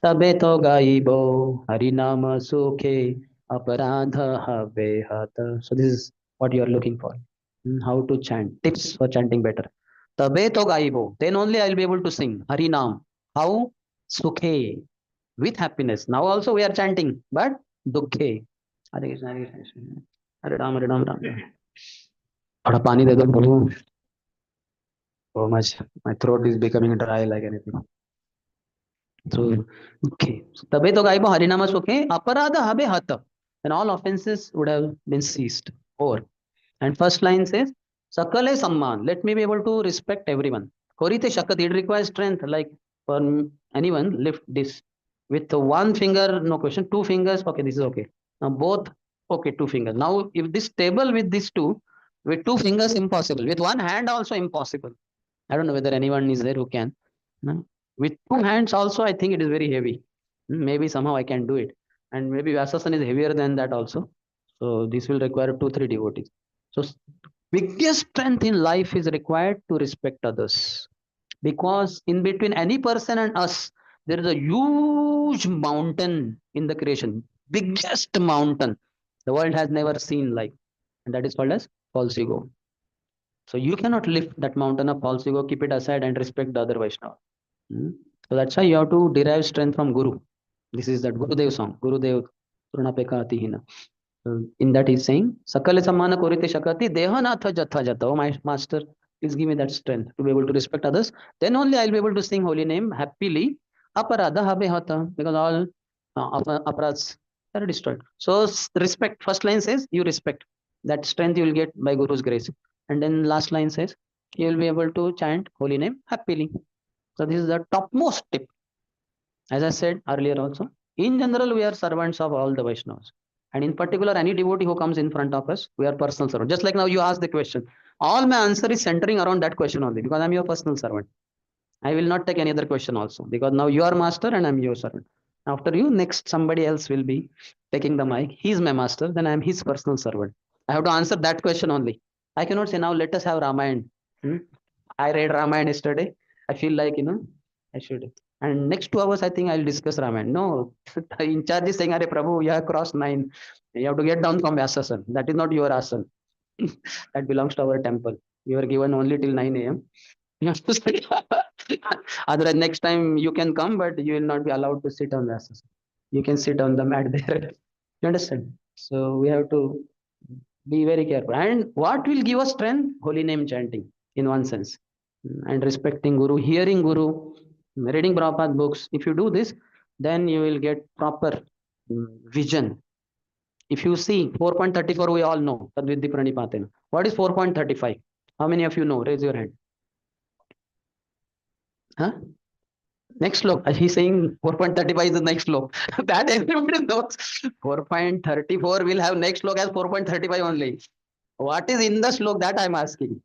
tabe to gaibo harinama sukhe aparadha have hatha. So this is what you are looking for. How to chant. Tips for chanting better. Tabe to gaibo. Then only I will be able to sing Harinam. How? Sukhe. With happiness. Now also we are chanting, but dukhe. Hare Krishna, Hare Krishna. Hare Ram, Hare Ram, Ram. थोड़ा पानी दे दो प्रभु. So much. My throat is becoming dry like anything. So, okay. Tabe to gaibo harinama sukhe aparadha habe hata. And all offenses would have been ceased. Over. And first line says, Sakale Samman. Let me be able to respect everyone. Korite Shakat. It requires strength. Like for anyone, lift this. With one finger, no question. Two fingers, okay, this is okay. Now both, okay, two fingers. Now if this table with these two, with two fingers, impossible. With one hand also impossible. I don't know whether anyone is there who can. No? With two hands also, I think it is very heavy. Maybe somehow I can do it. And maybe Vyasasan is heavier than that also. So this will require 2, 3 devotees. So biggest strength in life is required to respect others. Because in between any person and us, there is a huge mountain in the creation. Biggest mountain. The world has never seen like. And that is called as false ego. So you cannot lift that mountain of false ego, keep it aside and respect the other Vaishnava. So that's why you have to derive strength from Guru. This is that Gurudev song. Gurudev Trunapeka Atihina. In that he's saying, Sakale Samana Korite Shakati Dehanatha Jatha Jatha. Oh, my master, please give me that strength to be able to respect others. Then only I'll be able to sing holy name happily. Aparadha habe hata. Because all aparads are destroyed. So respect. First line says you respect. That strength you will get by Guru's grace. And then last line says you will be able to chant holy name happily. So this is the topmost tip. As I said earlier also, in general, we are servants of all the Vaishnavas. And in particular, any devotee who comes in front of us, we are personal servant. Just like now you asked the question. All my answer is centering around that question only because I'm your personal servant. I will not take any other question also because now you are master and I'm your servant. After you, next somebody else will be taking the mic. He's my master, then I'm his personal servant. I have to answer that question only. I cannot say now let us have Ramayana. I read Ramayana yesterday. I feel like I should. And next 2 hours, I think I'll discuss Ramayana. No, in charge is saying, Are Prabhu, you have crossed 9. You have to get down from Vyasasan. That is not your asan. That belongs to our temple. You are given only till 9 a.m. You have to sit. Otherwise, next time you can come, but you will not be allowed to sit on Vyasasan. You can sit on the mat there. You understand? So we have to be very careful. And what will give us strength? Holy name chanting, in one sense. And respecting Guru, hearing Guru, reading Prabhupada books. If you do this, then you will get proper vision. If you see 4.34, we all know. Tadvidhi Pranipatena. What is 4.35? How many of you know? Raise your hand. Huh? Next slok. He's saying 4.35 is the next slok. That everybody knows. 4.34 will have next slok as 4.35 only. What is in the slok that I'm asking?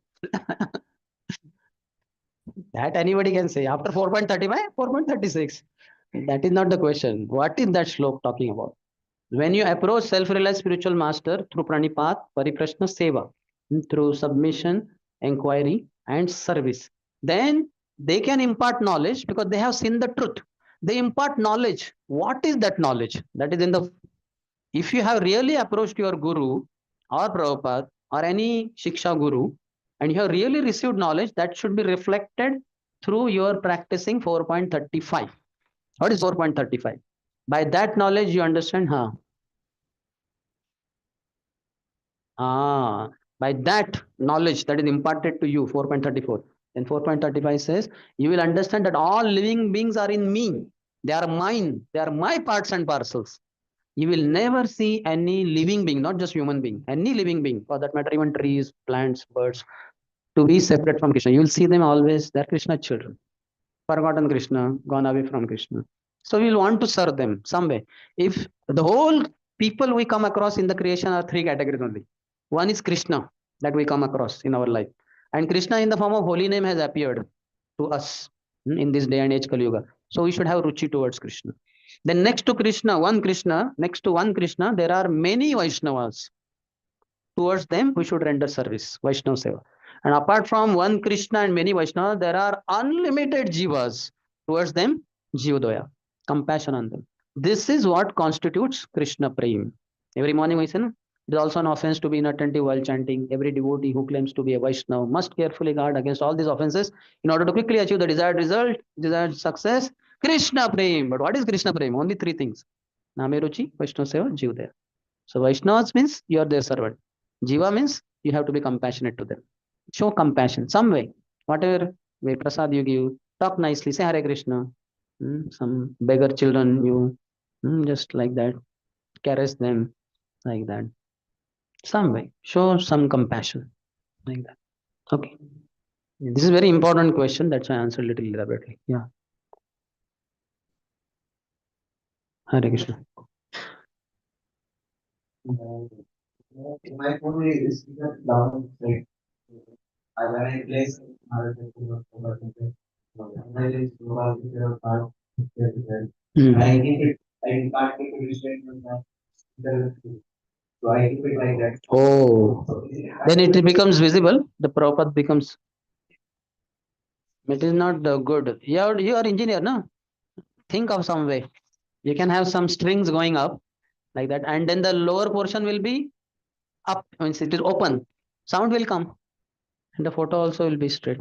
That anybody can say. After 4.35, 4.36. That is not the question. What is that slok talking about? When you approach self-realized spiritual master through pranipat, pariprashna, seva, through submission, inquiry, and service, then they can impart knowledge because they have seen the truth. They impart knowledge. What is that knowledge? That is in the. If you have really approached your guru or Prabhupada or any Shiksha guru, and you have really received knowledge, that should be reflected through your practicing 4.35. What is 4.35? By that knowledge, you understand, by that knowledge that is imparted to you, 4.34. Then 4.35 says, you will understand that all living beings are in me. They are mine. They are my parts and parcels. You will never see any living being, not just human being, any living being, for that matter, even trees, plants, birds, to be separate from Krishna. You will see them always, they're Krishna children. Forgotten Krishna, gone away from Krishna. So we will want to serve them some way. If the whole people we come across in the creation are 3 categories only. One is Krishna that we come across in our life. And Krishna in the form of holy name has appeared to us in this day and age Kali Yuga. So we should have ruchi towards Krishna. Then next to Krishna, next to one Krishna, there are many Vaishnavas. Towards them, we should render service, Vaishnava Seva. And apart from one Krishna and many Vaishnavas, there are unlimited Jivas. Towards them, Jivadaya, compassion on them. This is what constitutes Krishna Prem. Every morning we say, no? It is also an offense to be inattentive while chanting. Every devotee who claims to be a Vaishnava must carefully guard against all these offenses in order to quickly achieve the desired result, desired success. Krishna Prem. But what is Krishna Prem? Only 3 things. Name Ruchi, Vaishnava Seva, Jivadaya. So Vaishnavas means you are their servant. Jiva means you have to be compassionate to them. Show compassion some way. Whatever way prasad you give, talk nicely, say Hare Krishna. Some beggar children, you just like that, caress them like that. Some way, show some compassion like that. Okay. This is a very important question. That's why I answered a little elaborately. Yeah. Hare Krishna. My phone is down. I when I place I keep it. I can't keep it restrained. So I keep it like that. Oh, then it becomes visible. The Prabhupada becomes. It is not good. You are engineer, no? Think of some way. You can have some strings going up like that, and then the lower portion will be up. Means it is open. Sound will come. And the photo also will be straight.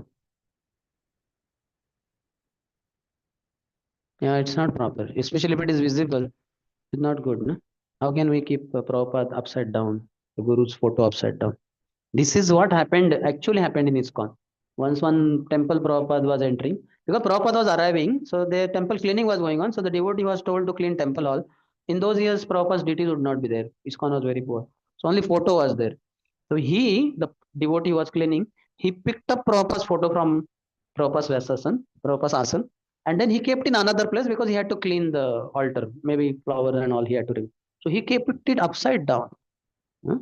Yeah, it's not proper. Especially if it is visible, it's not good. No? How can we keep Prabhupada upside down, the Guru's photo upside down? This is what happened, actually happened in ISKCON. Once one temple Prabhupada was entering, because Prabhupada was arriving, so the temple cleaning was going on. So the devotee was told to clean temple hall. In those years, Prabhupada's deities would not be there. ISKCON was very poor. So only photo was there. So he, the devotee was cleaning, he picked up Prabhupada's photo from Prabhupada's asan, and then he kept in another place because he had to clean the altar, maybe flower and all he had to remove. So he kept it upside down. Huh?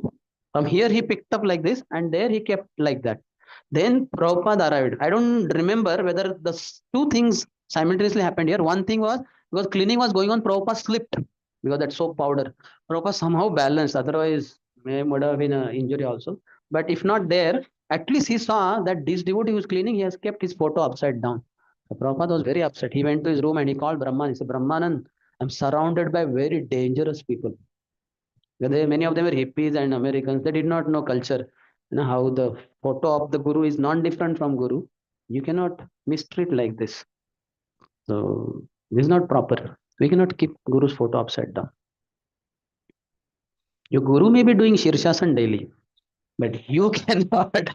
From here he picked up like this, and there he kept like that. Then Prabhupada arrived. I don't remember whether the two things simultaneously happened here. One thing was because cleaning was going on, Prabhupada slipped because that soap powder. Prabhupada somehow balanced, otherwise may would have been an injury also. But if not there, at least he saw that this devotee who was cleaning, he has kept his photo upside down. So Prabhupada was very upset. He went to his room and he called Brahman. He said, Brahmanan, I'm surrounded by very dangerous people. Many of them were hippies and Americans. They did not know culture. You know how the photo of the guru is non-different from guru. You cannot mistreat like this. So this is not proper. We cannot keep guru's photo upside down. Your guru may be doing Shirshasana daily, but you cannot.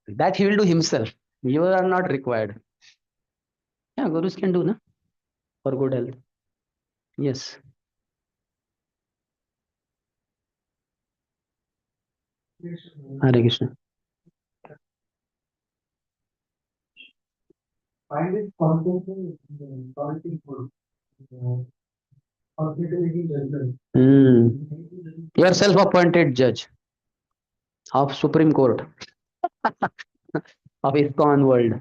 That he will do himself. You are not required. Yeah, gurus can do, na, for good health. Yes. Hare Krishna. Find it constantly quality food. Hospitality judgment. You are self-appointed judge of Supreme Court of ISKCON world.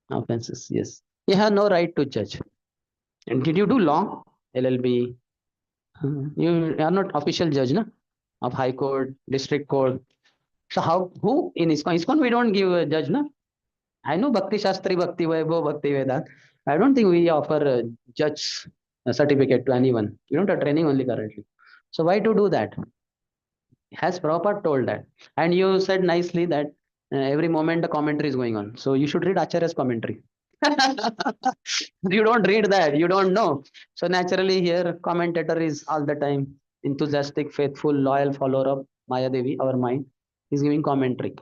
Offenses, yes. You have no right to judge. And did you do law? LLB? You are not official judge, na? Of High Court, District Court. So how, who in ISKCON? ISKCON we don't give a judge, na? I know Bhakti Shastri, Bhakti Vaibhav, Bhakti Vedant. I don't think we offer a judge certificate to anyone. We don't have training only currently. So why to do that? Has Prabhupada told that? And you said nicely that every moment the commentary is going on. So you should read Acharya's commentary. You don't read that, you don't know. So naturally here commentator is all the time enthusiastic, faithful, loyal follower of Maya Devi, our mind. He's giving commentary.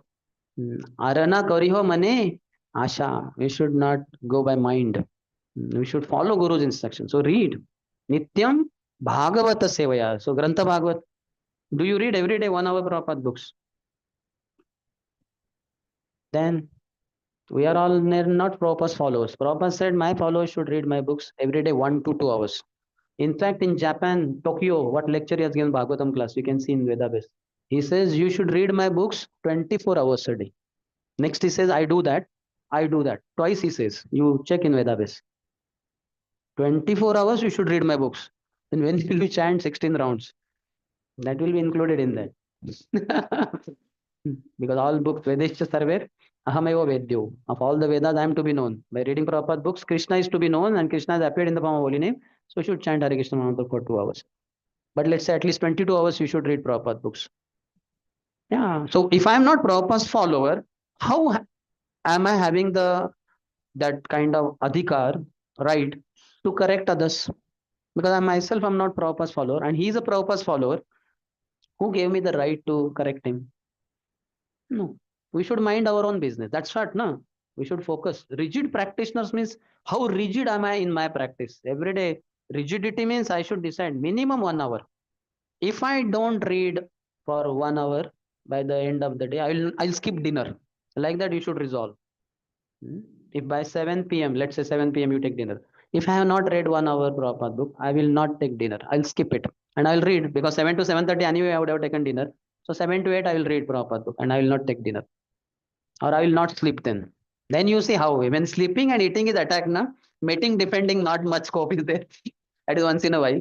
Arana kariho mane asha. We should not go by mind. We should follow Guru's instruction. So read. Nityam Bhagavata Sevaya. So Grantha Bhagavat. Do you read every day 1 hour Prabhupada books? Then we are all not Prabhupada's followers. Prabhupada said my followers should read my books every day 1 to 2 hours. In fact, in Japan, Tokyo, what lecture he has given Bhagavatam class, you can see in Vedabase. He says you should read my books 24 hours a day. Next he says, I do that. I do that. Twice he says, you check in Vedabase. 24 hours you should read my books. Then when will you chant 16 rounds? That will be included in that. Because all books, Vedescha Sarver, Ahameva Vedyo. Of all the Vedas, I am to be known. By reading Prabhupada books, Krishna is to be known and Krishna has appeared in the form of holy name. So you should chant Hare Krishna Mantra for 2 hours. But let's say at least 22 hours you should read Prabhupada books. Yeah. So if I am not Prabhupada's follower, how am I having that kind of adhikar, right, to correct others? Because I myself am not Prabhupada's follower and he is a Prabhupada's follower. Who gave me the right to correct him? No. We should mind our own business. That's what, no? We should focus. Rigid practitioners means how rigid am I in my practice? Every day, rigidity means I should decide minimum 1 hour. If I don't read for 1 hour by the end of the day, I'll skip dinner. Like that, you should resolve. If by 7 p.m., let's say 7 p.m. you take dinner. If I have not read 1 hour Prabhupada book, I will not take dinner. I'll skip it. And I'll read because 7 to 7:30 anyway I would have taken dinner. So 7 to 8 I will read Prabhupada book and I will not take dinner. Or I will not sleep then. Then you see how when sleeping and eating is attacked, na, mating, defending, not much scope is there. That is once in a while.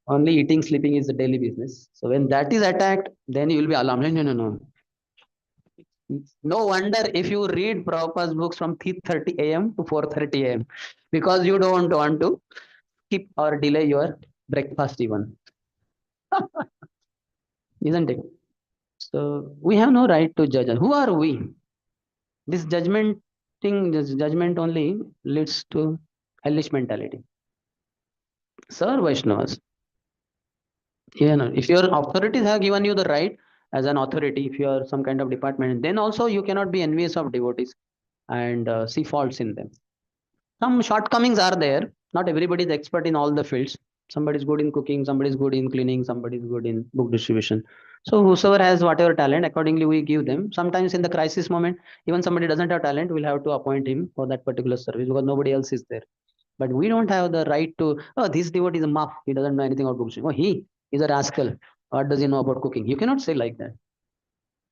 Only eating, sleeping is the daily business. So when that is attacked, then you will be alarmed. No. No wonder if you read Prabhupada's books from 3:30 a.m. to 4:30 a.m. because you don't want to skip or delay your breakfast even. Isn't it? So we have no right to judge. Who are we? This judgment thing, this judgment only leads to hellish mentality. Sir Vaishnavas, if your authorities have given you the right as an authority, if you are some kind of department, then also you cannot be envious of devotees and see faults in them. Some shortcomings are there. Not everybody is expert in all the fields. Somebody is good in cooking, somebody is good in cleaning, somebody is good in book distribution. So whosoever has whatever talent, accordingly we give them. Sometimes in the crisis moment, even somebody doesn't have talent, we'll have to appoint him for that particular service because nobody else is there. But we don't have the right to, oh, this devotee is a muff. He doesn't know anything about books. Oh, he is a rascal. What does he know about cooking? You cannot say like that.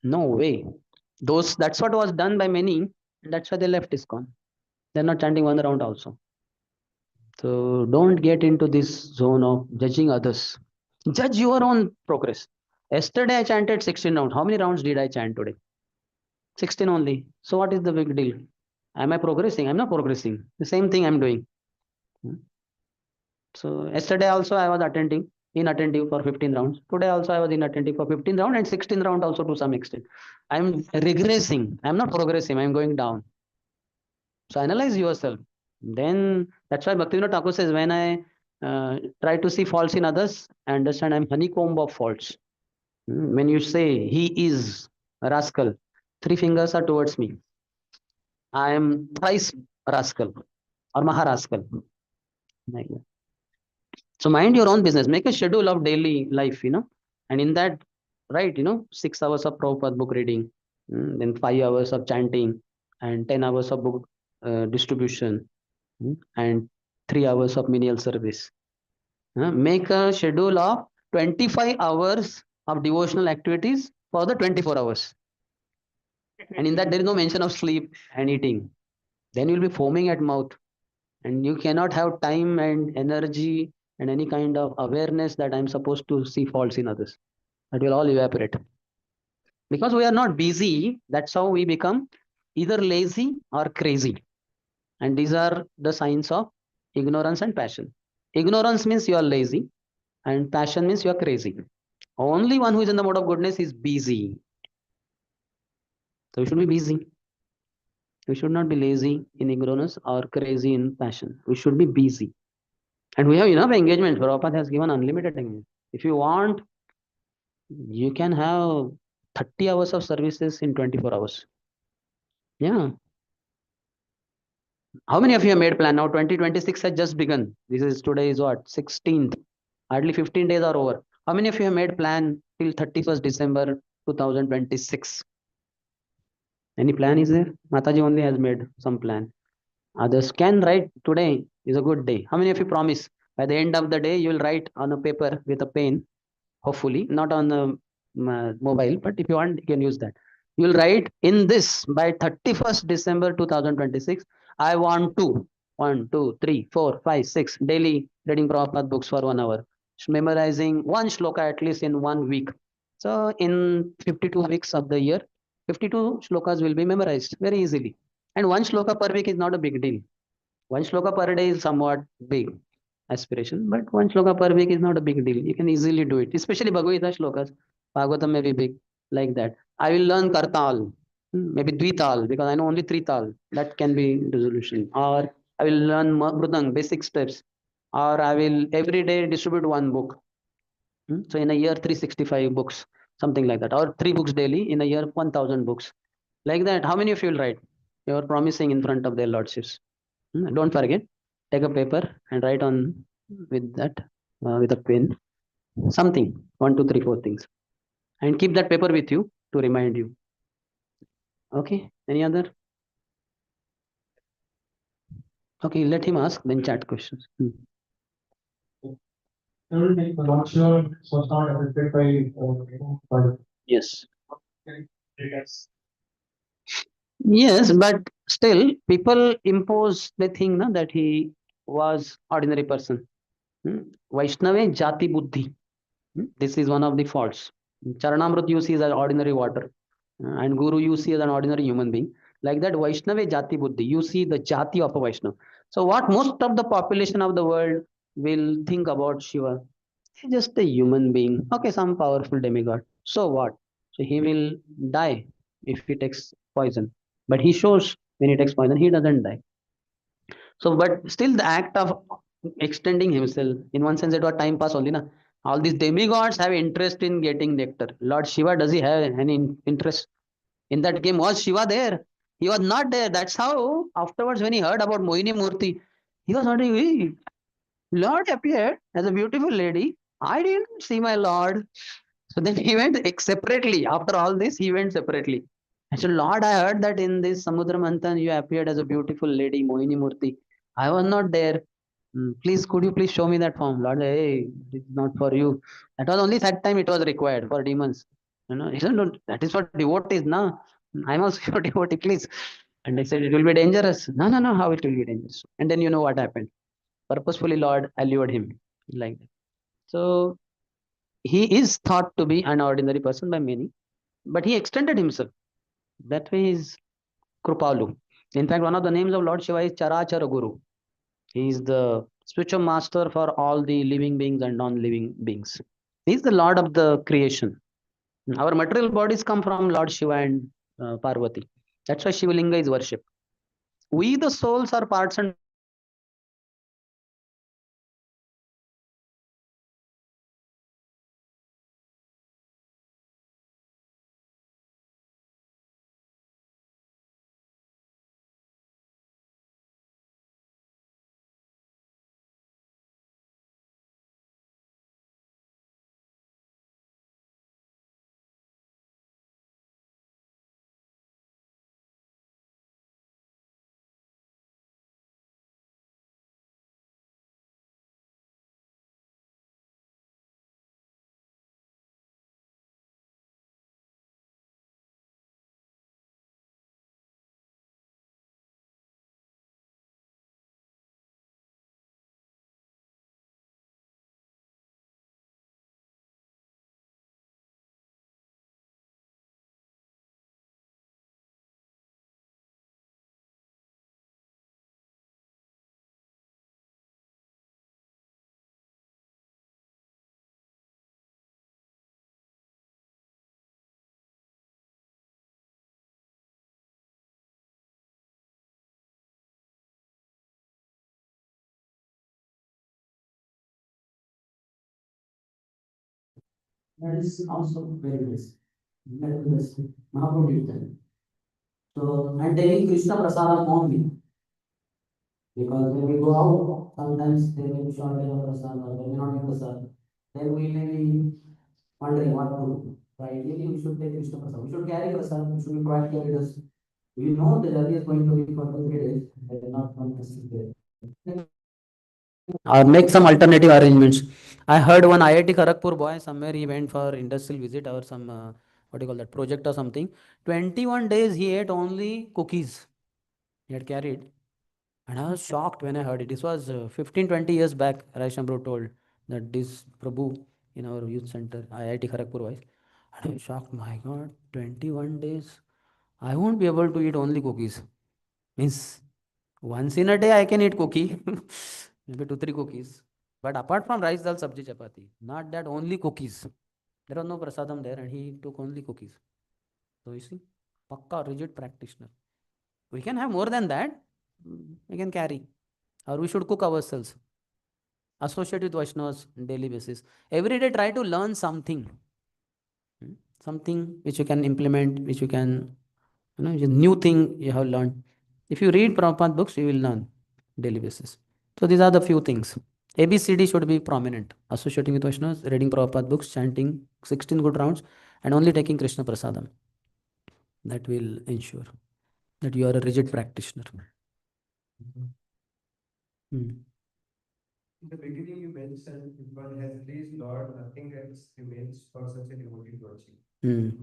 No way. That's what was done by many, and that's why they left ISKCON. They're not chanting one round also. So don't get into this zone of judging others. Judge your own progress. Yesterday I chanted 16 rounds. How many rounds did I chant today? 16 only. So what is the big deal? Am I progressing? I'm not progressing. The same thing I'm doing. So yesterday also I was inattentive for 15 rounds. Today also I was inattentive for 15 rounds and 16 round also to some extent. I'm regressing. I'm not progressing. I'm going down. So analyze yourself. Then that's why Bhaktivinoda Thakur says, when I try to see faults in others, I understand I'm honeycomb of faults. When you say he is a rascal, 3 fingers are towards me. I am thrice rascal or maharascal. Like that. So mind your own business. Make a schedule of daily life, and in that, right, 6 hours of Prabhupada book reading, then 5 hours of chanting, and 10 hours of book distribution, and 3 hours of menial service. Make a schedule of 25 hours of devotional activities for the 24 hours. And in that, there is no mention of sleep and eating. Then you'll be foaming at mouth. And you cannot have time and energy and any kind of awareness that I'm supposed to see faults in others. That will all evaporate. Because we are not busy, that's how we become either lazy or crazy. And these are the signs of ignorance and passion. Ignorance means you are lazy, and passion means you are crazy. Only one who is in the mode of goodness is busy. So we should be busy. We should not be lazy in ignorance or crazy in passion. We should be busy. And we have enough engagement. Prabhupada has given unlimited engagement. If you want, you can have 30 hours of services in 24 hours. Yeah. How many of you have made plan? Now 2026 has just begun. This is today is what? 16th. Hardly 15 days are over. How many of you have made plan till 31st December 2026? Any plan is there? Mataji only has made some plan. Others can write today is a good day. How many of you promise by the end of the day you will write on a paper with a pen, hopefully not on the mobile, but if you want you can use that. You will write in this by 31st December 2026. I want to 1, 2, 3, 4, 5, 6 daily reading Prabhupada books for 1 hour, memorizing one shloka at least in 1 week. So in 52 weeks of the year, 52 shlokas will be memorized very easily. And one shloka per week is not a big deal. One shloka per day is somewhat big aspiration, but one shloka per week is not a big deal. You can easily do it, especially Bhagavad Gita shlokas. Bhagavatam may be big like that. I will learn Kartal, maybe Dvital, because I know only 3 tal. That can be resolution. Or I will learn Mrudang, basic steps. Or I will every day distribute 1 book. So in a year, 365 books, something like that. Or 3 books daily, in a year, 1000 books. Like that, how many of you will write? You are promising in front of their lordships. Don't forget, take a paper and write on with that, with a pen, something, 1, 2, 3, 4 things. And keep that paper with you to remind you. Okay, any other? Okay, let him ask, then chat questions. Not sure was not affected by Yes. yes. Yes, but still, people impose the thing that he was ordinary person. Vaishnava Jati Buddhi. This is one of the faults. Charanamrut you see as an ordinary water, and Guru you see as an ordinary human being. Like that, Vaishnava Jati Buddhi, you see the Jati of a Vaishnava. So, what most of the population of the world will think about Shiva? He's just a human being. Okay, some powerful demigod. So what? So he will die if he takes poison. But he shows when he takes poison, he doesn't die. So, but still, the act of extending himself, in one sense, it was time pass only. Na? All these demigods have interest in getting nectar. Lord Shiva, does he have any interest in that game? Was Shiva there? He was not there. That's how, afterwards, when he heard about Mohini Murti, he was wondering, "Hey, Lord appeared as a beautiful lady. I didn't see my Lord." So then he went separately. After all this, he went separately. I said, Lord, I heard that in this Samudra Manthan you appeared as a beautiful lady, Mohini Murti. I was not there. Please, could you please show me that form? Lord, hey, it's not for you. That was only that time it was required for demons. He said, no, that is for devotees. No, I'm also your devotee, please. And I said, it will be dangerous. No, no, no, how it will be dangerous? And then you know what happened. Purposefully, Lord allured him like that. So he is thought to be an ordinary person by many, but he extended himself. That way is Krupalu. In fact, one of the names of Lord Shiva is Charachara Guru. He is the spiritual master for all the living beings and non-living beings. He is the Lord of the creation. Our material bodies come from Lord Shiva and Parvati. That's why Shivalinga is worshipped. We, the souls, are parts and that is also very nice. Very nice. Mahaprabhu did that. So, and taking Krishna Prasadam only, because when we go out, sometimes they may be shortage of prasad or they may not be prasad. Then we may be wondering what to do. So ideally, we should take Krishna Prasad. We should carry prasad. We should be provided carriers. We know the journey is going to be for 2 3 days. There is not one person there. Or make some alternative arrangements. I heard one IIT Kharagpur boy somewhere he went for industrial visit or some what do you call that project or something. 21 days he ate only cookies. He had carried. And I was shocked when I heard it. This was 15, 20 years back. Raishambro told that this Prabhu in our youth center, IIT Kharagpur was. And I was shocked. My God, 21 days. I won't be able to eat only cookies. Means once in a day I can eat cookie, maybe 2, 3 cookies. But apart from rice, dal, sabji, chapati, not that only cookies. There was no prasadam there, and he took only cookies. So you see, pakka rigid practitioner. We can have more than that. We can carry, or we should cook ourselves. Associate with Vaishnavas on daily basis. Every day, try to learn something. Something which you can implement, which you can, new thing you have learned. If you read Prabhupada books, you will learn daily basis. So these are the few things. ABCD should be prominent. Associating with Vaishnavas, reading Prabhupada books, chanting 16 good rounds, and only taking Krishna Prasadam. That will ensure that you are a rigid practitioner. In the beginning, you mentioned if one has pleased Lord, nothing else remains for such a devotee to achieve.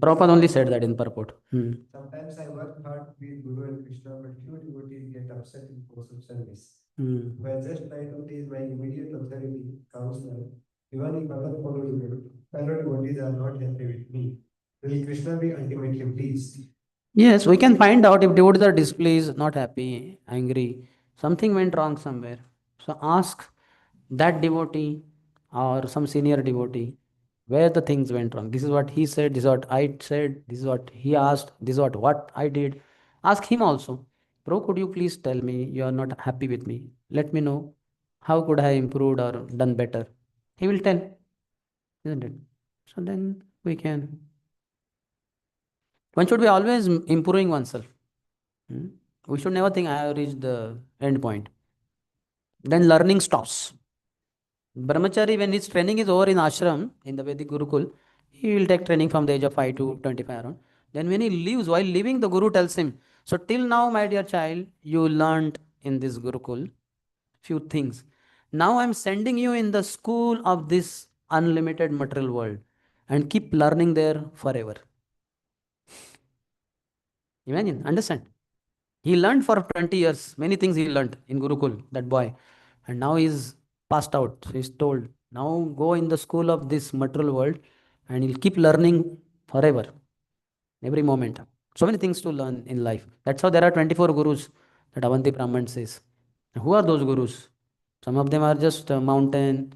Prabhupada only said that in purport. Sometimes I work hard with Guru and Krishna, but few devotees get upset in course of service. When just try to teach my immediate authority, counselor, even if other fellow devotees are not happy with me, will Krishna be ultimately pleased? Yes, we can find out if devotees are displeased, not happy, angry, something went wrong somewhere. So ask that devotee or some senior devotee, where the things went wrong. This is what he said, this is what I said, this is what he asked, this is what I did. Ask him also, bro, could you please tell me you are not happy with me? Let me know. How could I improved or done better? He will tell, isn't it? So then we can. One should be always improving oneself. Hmm? We should never think I have reached the end point. Then learning stops. Brahmachari, when his training is over in ashram, in the Vedic Gurukul, he will take training from the age of 5 to 25 around. Then when he leaves, while leaving, the Guru tells him, so till now, my dear child, you learned in this Gurukul few things. Now I'm sending you in the school of this unlimited material world and keep learning there forever. Imagine, understand. He learned for 20 years, many things he learned in Gurukul, that boy. And now he's passed out. So he's told, now go in the school of this material world and he'll keep learning forever, every moment. So many things to learn in life. That's how there are 24 gurus that Avanti Brahman says. Who are those gurus? Some of them are just a mountain,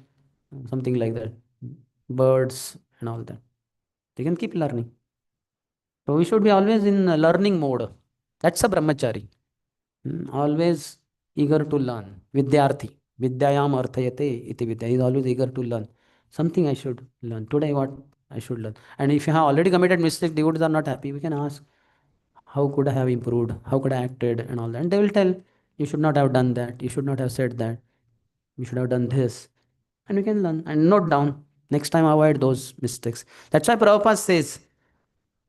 something like that, birds and all that. They can keep learning. So we should be always in a learning mode. That's a brahmachari. Always eager to learn. Vidyarthi. Vidyayam arthayate iti vidya. He is always eager to learn. Something I should learn. Today what I should learn. And if you have already committed mistake, devotees are not happy, we can ask, how could I have improved? How could I acted and all that? And they will tell, you should not have done that. You should not have said that. You should have done this. And we can learn and note down. Next time avoid those mistakes. That's why Prabhupada says,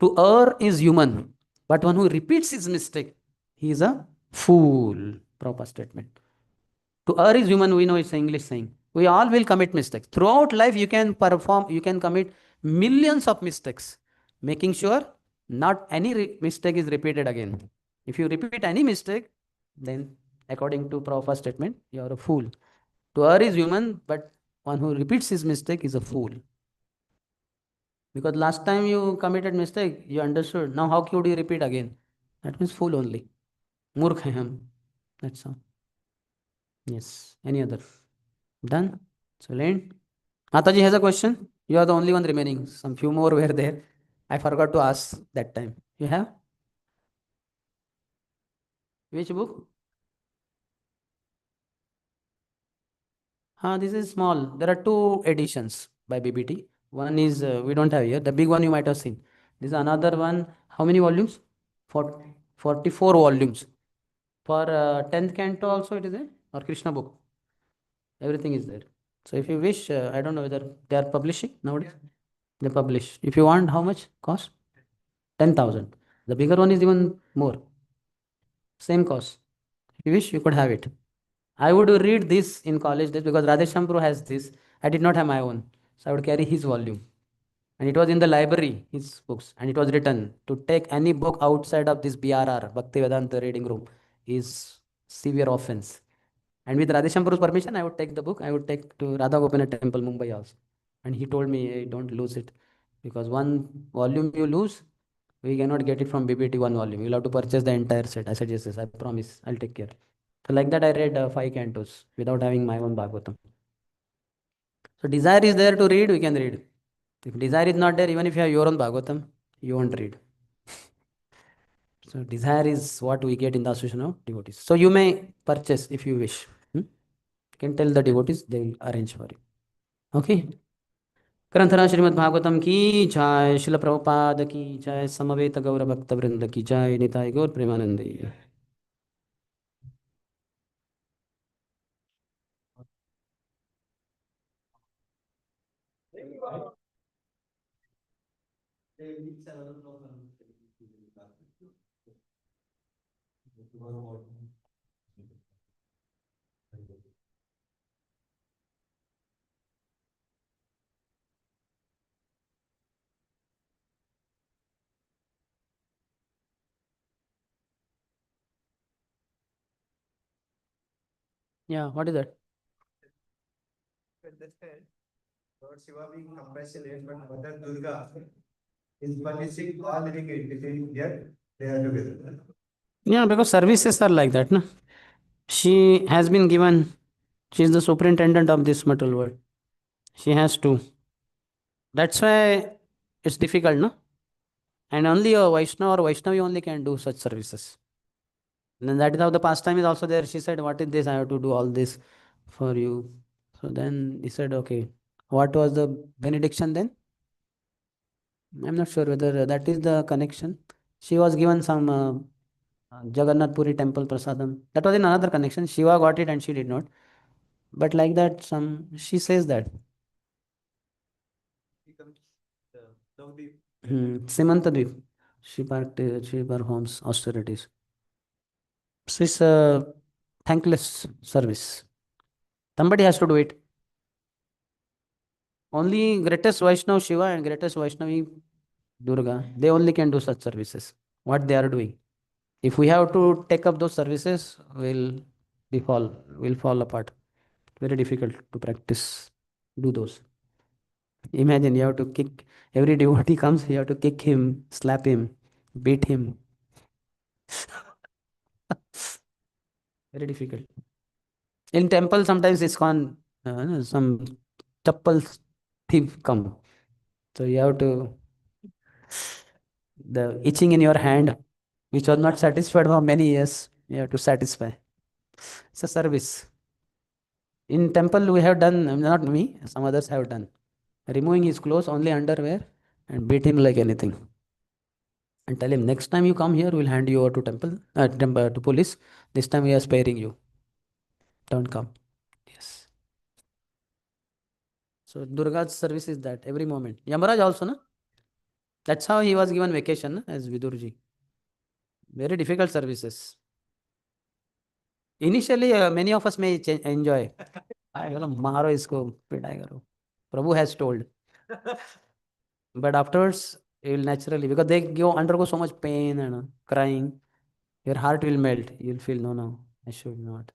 to err is human, but one who repeats his mistake, he is a fool. Proper statement. To err is human, we know it's an English saying. We all will commit mistakes. Throughout life, you can commit millions of mistakes, making sure not any mistake is repeated again. If you repeat any mistake, then according to Prabhupada's statement, you are a fool. To err is human, but one who repeats his mistake is a fool. Because last time you committed mistake, you understood. Now how could you repeat again? That means fool only. Murkh hai hum. That's all. Yes. Any other? Done? So Lane? Mataji has a question. You are the only one remaining. Some few more were there. I forgot to ask that time. You have? Which book? This is small. There are two editions by BBT. One is, we don't have here. The big one you might have seen. This is another one. How many volumes? 44 volumes. For 10th canto also it is there. Or Krishna book. Everything is there. So if you wish, I don't know whether they are publishing nowadays. They publish. If you want, how much cost? 10,000. The bigger one is even more. Same cost. If you wish, you could have it. I would read this in college days because Radheshyam Prabhu has this. I did not have my own. So I would carry his volume. And it was in the library, his books. And it was written, to take any book outside of this BRR, Bhakti Vedanta reading room, is severe offense. And with Radheshyam Prabhu's permission, I would take the book. I would take to Radha Gopinath Temple, Mumbai also. And he told me, hey, don't lose it. Because one volume you lose, we cannot get it from BBT one volume. You'll have to purchase the entire set. I said, yes, yes, I promise. I'll take care. So like that, I read 5 cantos without having my own Bhagavatam. So desire is there to read, we can read. If desire is not there, even if you have your own Bhagavatam, you won't read. So desire is what we get in the association of devotees. So you may purchase if you wish. You can tell the devotees, they will arrange for you. Okay. ग्रंथरा श्रीमद्-भागवतम की जय, श्रील प्रभुपाद की जय, समवेत गौर भक्त वृंद की जय, निताय गौर Premanandi. Yeah, what is that? Understand? Lord Shiva being compassionate, but Mother Durga is punishing all living entities, yet they are together. Yeah, because services are like that, no? She has been given, she is the superintendent of this material world. She has to. That's why it's difficult, no? And only a Vaishnava or Vaishnavi only can do such services. And then that is how the pastime is also there. She said, what is this? I have to do all this for you. So then he said, okay. What was the benediction then? I'm not sure whether that is the connection. She was given some Jagannath Puri temple prasadam. That was in another connection. Shiva got it and she did not. But like that, she says that. Simantadvip. She performs austerities. So it's a thankless service. Somebody has to do it. Only greatest Vaishnav Shiva and greatest Vaishnavi Durga, they only can do such services. What they are doing. If we have to take up those services, we'll fall apart. Very difficult to practice, do those. Imagine you have to kick, every devotee comes, you have to kick him, slap him, beat him. Very difficult. In temple, sometimes ISKCON, some chappal thief come. So you have to, the itching in your hand, which was not satisfied for many years, you have to satisfy. It's a service. In temple, we have done, not me, some others have done. Removing his clothes, only underwear, and beat him like anything. And tell him, next time you come here, we'll hand you over to to police. This time we are sparing you. Don't come. Yes. So Durga's service is that every moment. Yamaraj also, no? That's how he was given vacation, no? As Vidurji. Very difficult services. Initially, many of us may enjoy. Maro isko, pidai karo. Prabhu has told. But afterwards, you will naturally, because they undergo so much pain and crying, your heart will melt. You'll feel, no, I should not.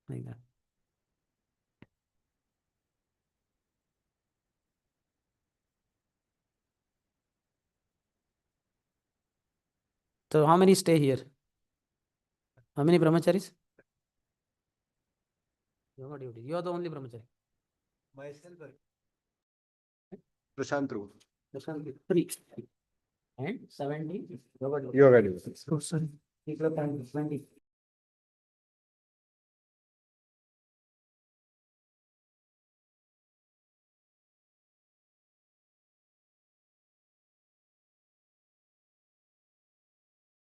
Like that. So how many stay here? How many brahmacharis? Yoga duty. You are the only brahmachari. Myself, Prashant. Prashant, 3. And 70 yoga duty. Yoga duty. Oh, sorry. 20.